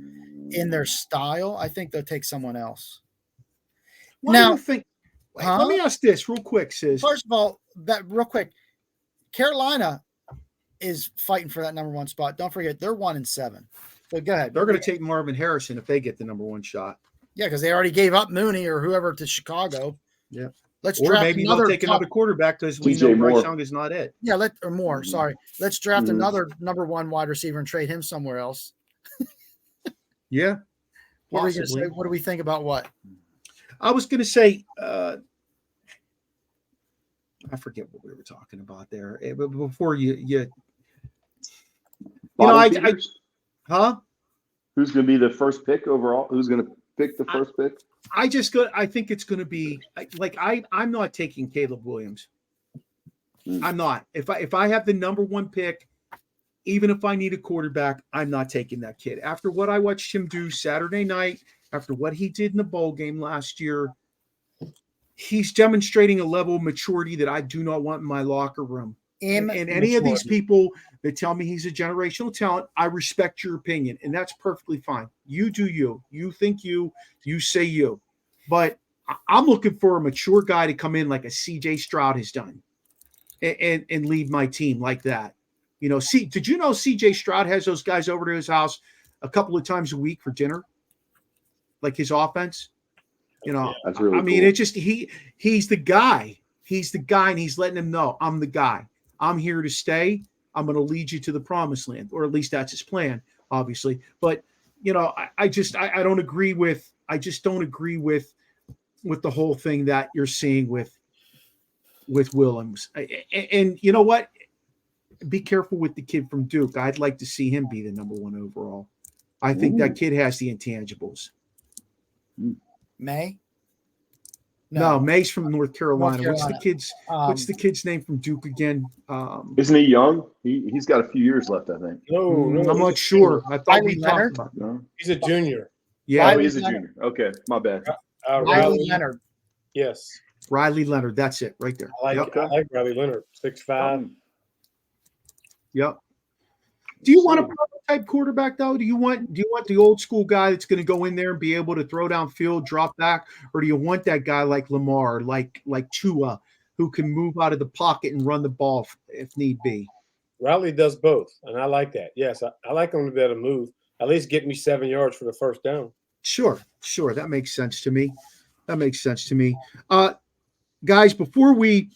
in their style. I think they'll take someone else. Why Now- do you think? Let me ask this real quick, sis. First of all, real quick, Carolina is fighting for that number 1 spot. Don't forget, they're 1-7. So go ahead. They're going to take Marvin Harrison if they get the number 1 shot. Yeah, because they already gave up Mooney or whoever to Chicago. Yeah. Let's Or draft maybe another they'll take top- another quarterback because we TJ know Bryce Moore. Young is not it. Yeah, or more. Sorry. Let's draft Mhm. another number 1 wide receiver and trade him somewhere else. Yeah. What are we going to Possibly. say? What do we think about what? I was going to say, I forget what we were talking about there. But before you Bottom I feeders? huh? Who's going to be the first pick overall? Who's going to pick the first pick? I think it's going to be like I'm not taking Caleb Williams. I'm not. If I have the number 1 pick, even if I need a quarterback, I'm not taking that kid. After what I watched him do Saturday night, after what he did in the bowl game last year, he's demonstrating a level of maturity that I do not want in my locker room. And any of these people that tell me he's a generational talent, I respect your opinion, and that's perfectly fine. You do you. You think you say you. But I'm looking for a mature guy to come in like a CJ Stroud has done and lead my team like that. Did you know CJ Stroud has those guys over to his house a couple of times a week for dinner? Like his offense? That's really I mean, cool. it's just he's the guy. He's the guy, and he's letting him know, I'm the guy. I'm here to stay. I'm going to lead you to the promised land, or at least that's his plan, obviously. But I don't agree with. I just don't agree with the whole thing that you're seeing with Williams. And you know what? Be careful with the kid from Duke. I'd like to see him be the number 1 overall. I think that kid has the intangibles. May? No, May's from North Carolina. North What's the kid's name from Duke again? Isn't he young? He's got a few years left, I think. No, I'm not sure. I thought we Leonard? talked about. No? He's a junior. Yeah, Oh, he's a junior. Okay, my bad. Riley Leonard. Yes. Riley Leonard. That's it, right there. I like Riley Leonard. 6'5". Yep. Do you want a prototype quarterback though? Do you want the old school guy that's going to go in there and be able to throw downfield, drop back, or do you want that guy like Lamar, like Tua, who can move out of the pocket and run the ball if need be? Riley does both, and I like that. Yes, I like him to be able to move. At least get me 7 yards for the first down. Sure. That makes sense to me. Guys, before we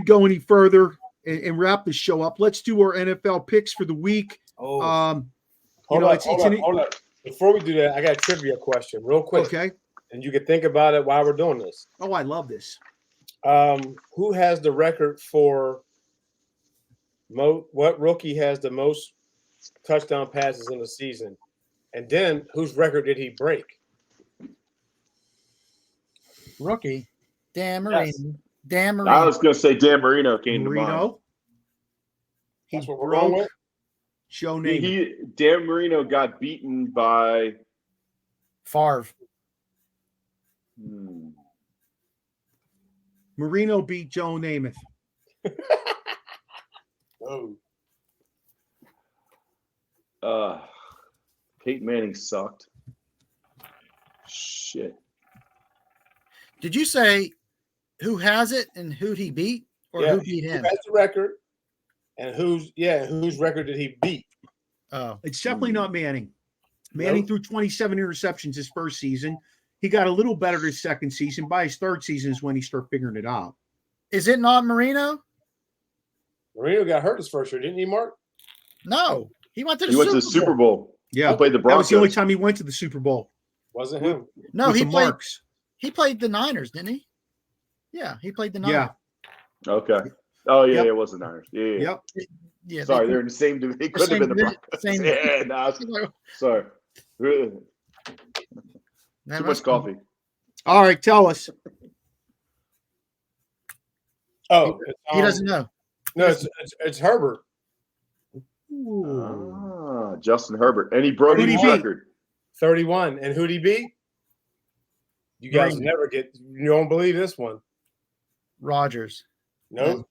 go any further and wrap this show up, let's do our NFL picks for the week. Hold on. Before we do that, I got a trivia question real quick. Okay. And you can think about it while we're doing this. Oh, I love this. Who has the record for What rookie has the most touchdown passes in the season? And then whose record did he break? Rookie. Dan Marino. Yes. Dan I Marino. was going to say Dan Marino came to mind. Marino. He That's what we're going broke with? Joe Namath. Dan Marino got beaten by Favre. Marino beat Joe Namath. Oh. Peyton Manning sucked. Shit. Did you say who has it and who'd he beat? Or who beat him? Who has the record? And whose record did he beat? Oh. It's definitely not Manning. Manning Nope. threw 27 interceptions his first season. He got a little better his second season. By his third season is when he started figuring it out. Is it not Marino? Marino got hurt his first year, didn't he, Mark? No. He went to the He went to the Super Bowl. Yeah, He played the that Broncos. was the only time he went to the Super Bowl. Wasn't him. No, with he the played. Marks. He played the Niners, didn't he? Yeah, he played the Niners. Yeah. Okay. Oh, yeah, Yep. it was the Niners. Yeah. Yep. Yeah. Sorry, they're in the same division. They couldn't have been the Broncos. Same. Yeah, no, sorry. Too much coffee. All right, tell us. Oh, He doesn't know. No, it's Herbert. Justin Herbert. And he broke Who'd he his beat? record. 31. And who'd he beat? You guys Marino. never get. You don't believe this one. Rodgers. No.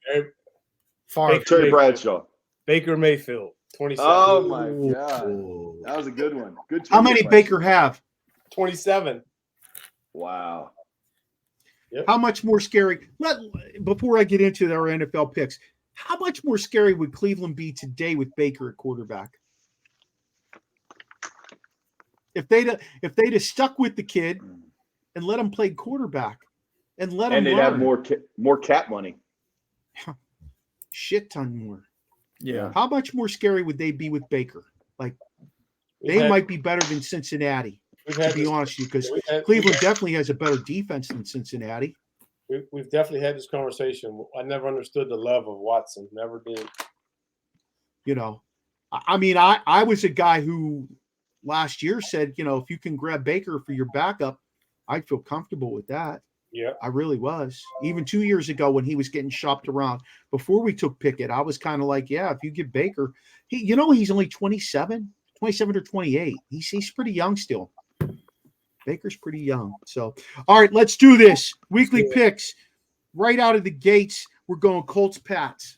Favre. Terry Bradshaw. Baker Mayfield. 27. Oh, my God. That was a good one. Good. How many trivia Baker question. have? 27. Wow. How much more scary? Before I get into our NFL picks, how much more scary would Cleveland be today with Baker at quarterback? If they'd have stuck with the kid and let him play quarterback and let him And they'd learn. have more cap money. Shit ton more. Yeah. How much more scary would they be with Baker? Like they might be better than Cincinnati, to be honest with you, because Cleveland definitely has a better defense than Cincinnati. We've definitely had this conversation. I never understood the love of Watson. Never did. You know, I mean, I was a guy who last year said, you know, if you can grab Baker for your backup, I'd feel comfortable with that. Yeah. I really was. Even 2 years ago when he was getting shopped around, before we took Pickett, I was kind of like, yeah, if you give Baker, he's only 27 or 28. He's pretty young still. Baker's pretty young. So, all right, let's do this. Weekly picks. Right out of the gates, we're going Colts, Pats.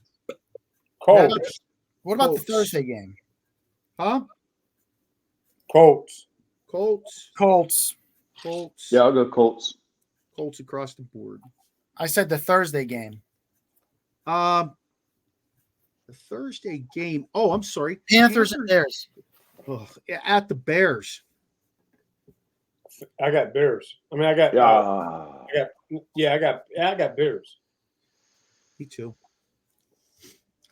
Colts. What about the Colts. Thursday game? Huh? Colts. Colts. Yeah, I'll go Colts. Colts across the board. I said the Thursday game. The Thursday game. Oh, I'm sorry. Panthers and Bears. Ugh, at the Bears. I got Bears. I mean, I got Bears. Me too.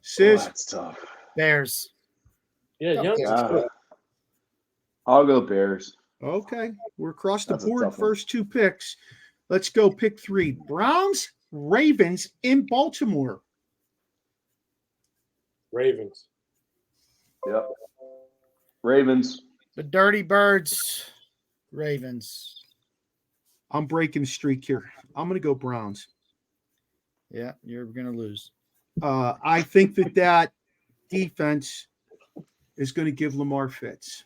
Sis. That's tough. Bears. Yeah, Young is good. I'll go Bears. Okay, we're across the That's a board. tough one. First two picks. Let's go pick three. Browns, Ravens in Baltimore. Ravens. Yep. Ravens. The Dirty Birds. Ravens. I'm breaking the streak here. I'm going to go Browns. Yeah, you're going to lose. I think that defense is going to give Lamar fits.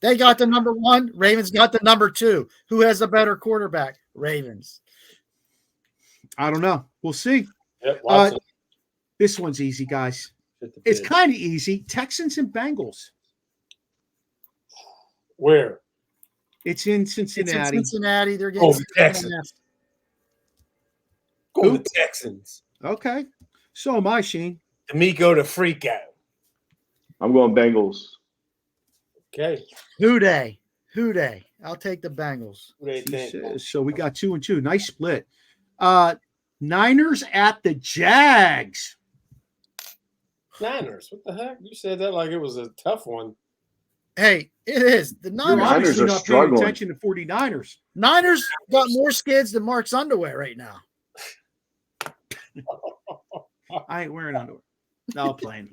They got the number one. Ravens got the number two. Who has a better quarterback? Ravens. I don't know. We'll see. Yep, Watson. This one's easy, guys. It's kind of easy. Texans and Bengals. Where? It's in It's Cincinnati. in Cincinnati. They're getting Oh, the Texans. Go Who? the Texans. Okay. So am I, Shane. D'Amico the freak out. I'm going Bengals. Okay. Who day? I'll take the Bengals. What do you think? So we got 2 and 2. Nice split. Niners at the Jags. Niners. What the heck? You said that like it was a tough one. Hey, it is. The You're Niners. Niners obviously are not struggling. paying attention to 49ers. Niners got more skids than Mark's underwear right now. I ain't wearing underwear. No, playing.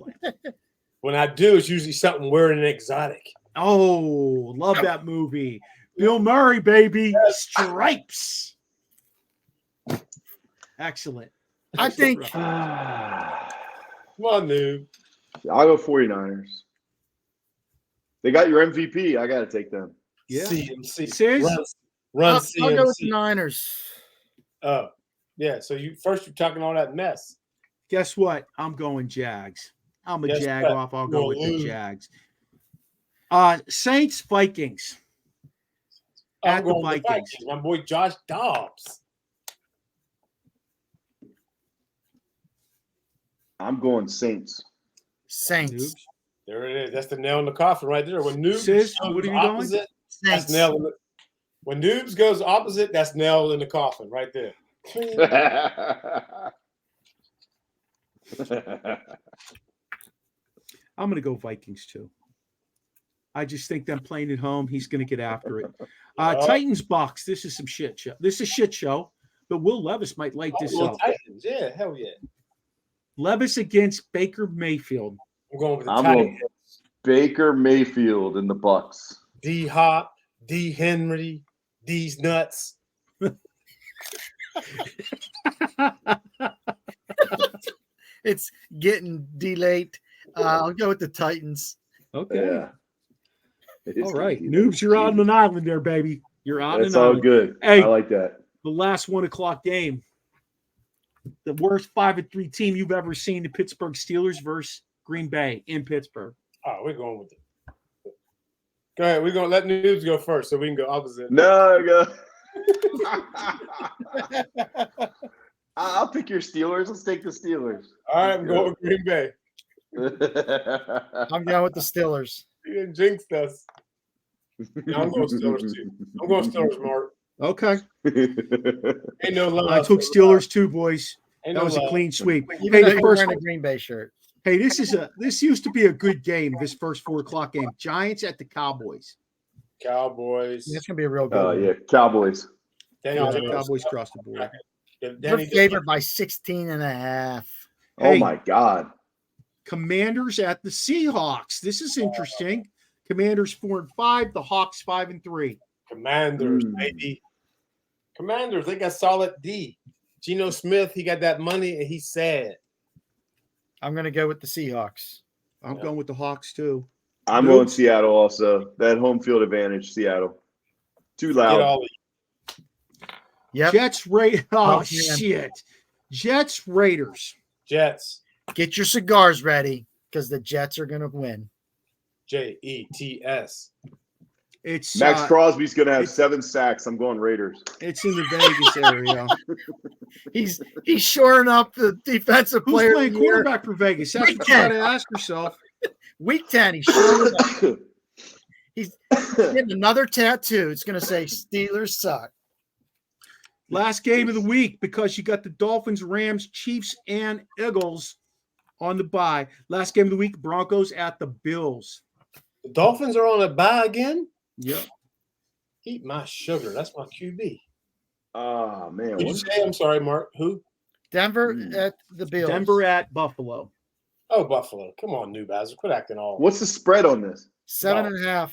When I do, it's usually something weird and exotic. Oh, love that movie. Bill Murray, baby. Stripes. Excellent. I think Come on, dude. I'll go 49ers. They got your MVP. I got to take them. Yeah. CMC. Sis? Run I'll CMC. go with the Niners. Oh, yeah. So you're talking all that mess. Guess what? I'm going Jags. I'm a Guess Jag what? off. I'll go with the Lose. Jags. Saints, Vikings. I'm At the going with Vikings. My boy Josh Dobbs. I'm going Saints. Saints. Noobs. There it is. That's the nail in the coffin right there. When Noobs Sis, goes what are you going? opposite, Saints. that's nail in the, when Noobs goes opposite, that's nail in the coffin right there. I'm going to go Vikings too. I just think them playing at home, he's going to get after it. Titans, Bucks. This is some shit show. This is a shit show, but Will Levis might light this up. Titans. Yeah, hell yeah. Levis against Baker Mayfield. I'm going with the I'm Titans. going Baker Mayfield and the Bucks. D Hop, D Henry, D's nuts. It's getting delayed. I'll go with the Titans. Okay. Yeah. All right. Noobs, you're on an island there, baby. You're on That's an all island. good. Hey. I like that. The last 1 o'clock game. The worst 5-3 team you've ever seen, the Pittsburgh Steelers versus Green Bay in Pittsburgh. Oh, we're going with it. Go ahead. We're going to let Noobs go first so we can go opposite. No, go. I'll pick your Steelers. Let's take the Steelers. All right, I'm going with Green Bay. I'm going with the Steelers. You jinxed us. No, I'm going Steelers too. I'm going Steelers, Mark. Okay. Ain't no love. I took Steelers too, boys. Ain't That no was a love. clean sweep. Even Hey, though the you're first wearing a Green Bay shirt. Hey, this used to be a good game, this first 4 o'clock game. Giants at the Cowboys. Cowboys. It's going to be a real good Oh, one. yeah. Cowboys. Daniel Yeah, Jones. Cowboys across the board. They're Danny favored by 16.5. Oh, Hey. my God. Commanders at the Seahawks. This is interesting. Commanders 4-5, the Hawks 5-3. Commanders, baby. Commanders, they got solid D. Geno Smith, he got that money and he's sad. I'm going to go with the Seahawks. I'm going with the Hawks too. I'm going Seattle also. That home field advantage, Seattle. Too Get loud. all Yep. Jets, Raiders. Oh, man. shit. Jets, Raiders. Jets. Get your cigars ready because the Jets are going to win. Jets. It's Max Crosby's going to have it's- 7 sacks. I'm going Raiders. It's in the Vegas area. He's shoring up the defensive Who's player. playing of the year. quarterback for Vegas? That's what you got to ask yourself. Week 10, he's shoring up. He's getting another tattoo. It's going to say Steelers suck. Last game of the week because you got the Dolphins, Rams, Chiefs, and Eagles on the bye. Last game of the week, Broncos at the Bills. The Dolphins are on a bye again? Yep. Eat my sugar. That's my QB. Oh, man. Did you say? I'm sorry, Mark. Who? Denver at the Bills. Denver at Buffalo. Oh, Buffalo. Come on, New Basil. Quit acting all. What's the spread on this? 7.5.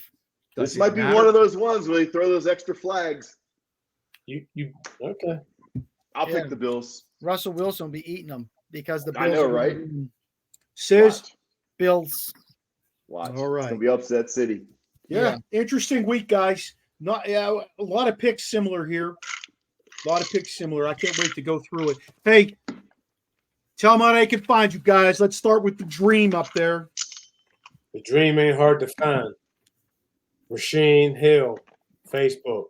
This Does it might be matter? one of those ones where they throw those extra flags. You okay? I'll Yeah. pick the Bills. Russell Wilson will be eating them because the Bills I know, are right? winning. Says, Bills. Watch. All right. It's going to be upset city. yeah, interesting week, guys. Not a lot of picks similar here. A lot of picks similar. I can't wait to go through it. Hey, tell them how they can find you guys. Let's start with the dream up there. The dream ain't hard to find. Rasheen Hill, Facebook.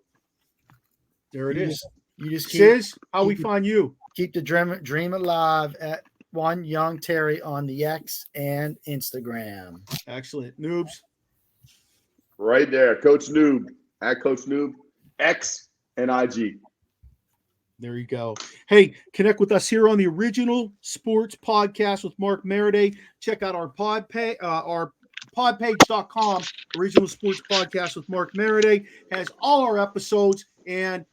There it is. You just keep, Sis, how we find you? keep the dream alive at one young Terry on the X and Instagram. Excellent. Noobs. Right there. Coach Noob. At Coach Noob. X and IG. There you go. Hey, connect with us here on the Original Sports Podcast with Mark Maradei. Check out our podpage.com. Original Sports Podcast with Mark Maradei has all our episodes, and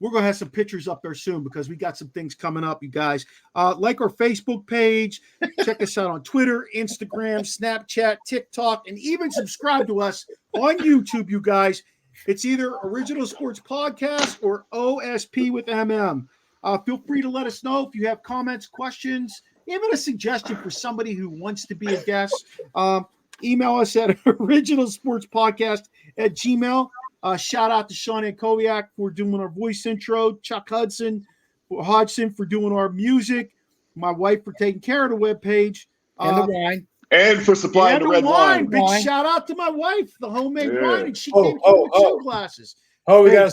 we're going to have some pictures up there soon because we got some things coming up, you guys. Like our Facebook page. Check us out on Twitter, Instagram, Snapchat, TikTok, and even subscribe to us on YouTube, you guys. It's either Original Sports Podcast or OSP with MM. Feel free to let us know if you have comments, questions, even a suggestion for somebody who wants to be a guest. Email us at originalsportspodcast@gmail.com. Shout out to Shawn Antkowiak for doing our voice intro, Chuck Hodgson for doing our music, my wife for taking care of the webpage. And the wine. And for supplying the red wine. Big shout out to my wife, the homemade wine, and she came Oh, through with 2 glasses. Oh, we gotta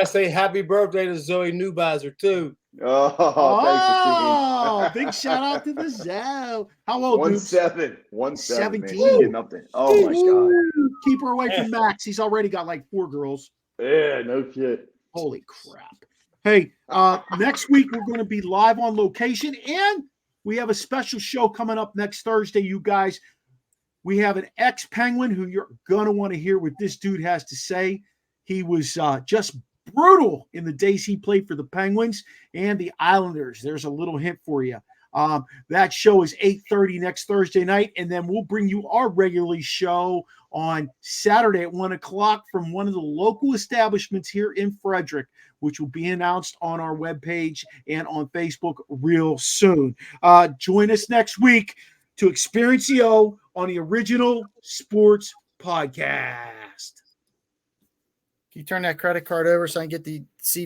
say happy birthday to Zoe Newbizer too. Oh, thanks, big shout out to the Zoe. How old? 17. 17. Man. She's getting up there. Oh my god. Keep her away from Max. He's already got like 4 girls. Yeah, no shit. Holy crap. Hey, next week we're going to be live on location, and we have a special show coming up next Thursday, you guys. We have an ex-Penguin who you're going to want to hear what this dude has to say. He was just brutal in the days he played for the Penguins and the Islanders. There's a little hint for you. That show is 8:30 next Thursday night, and then we'll bring you our regularly show on Saturday at 1 o'clock from one of the local establishments here in Frederick, which will be announced on our webpage and on Facebook real soon. Join us next week to experience the O on the Original Sports Podcast. Can you turn that credit card over so I can get the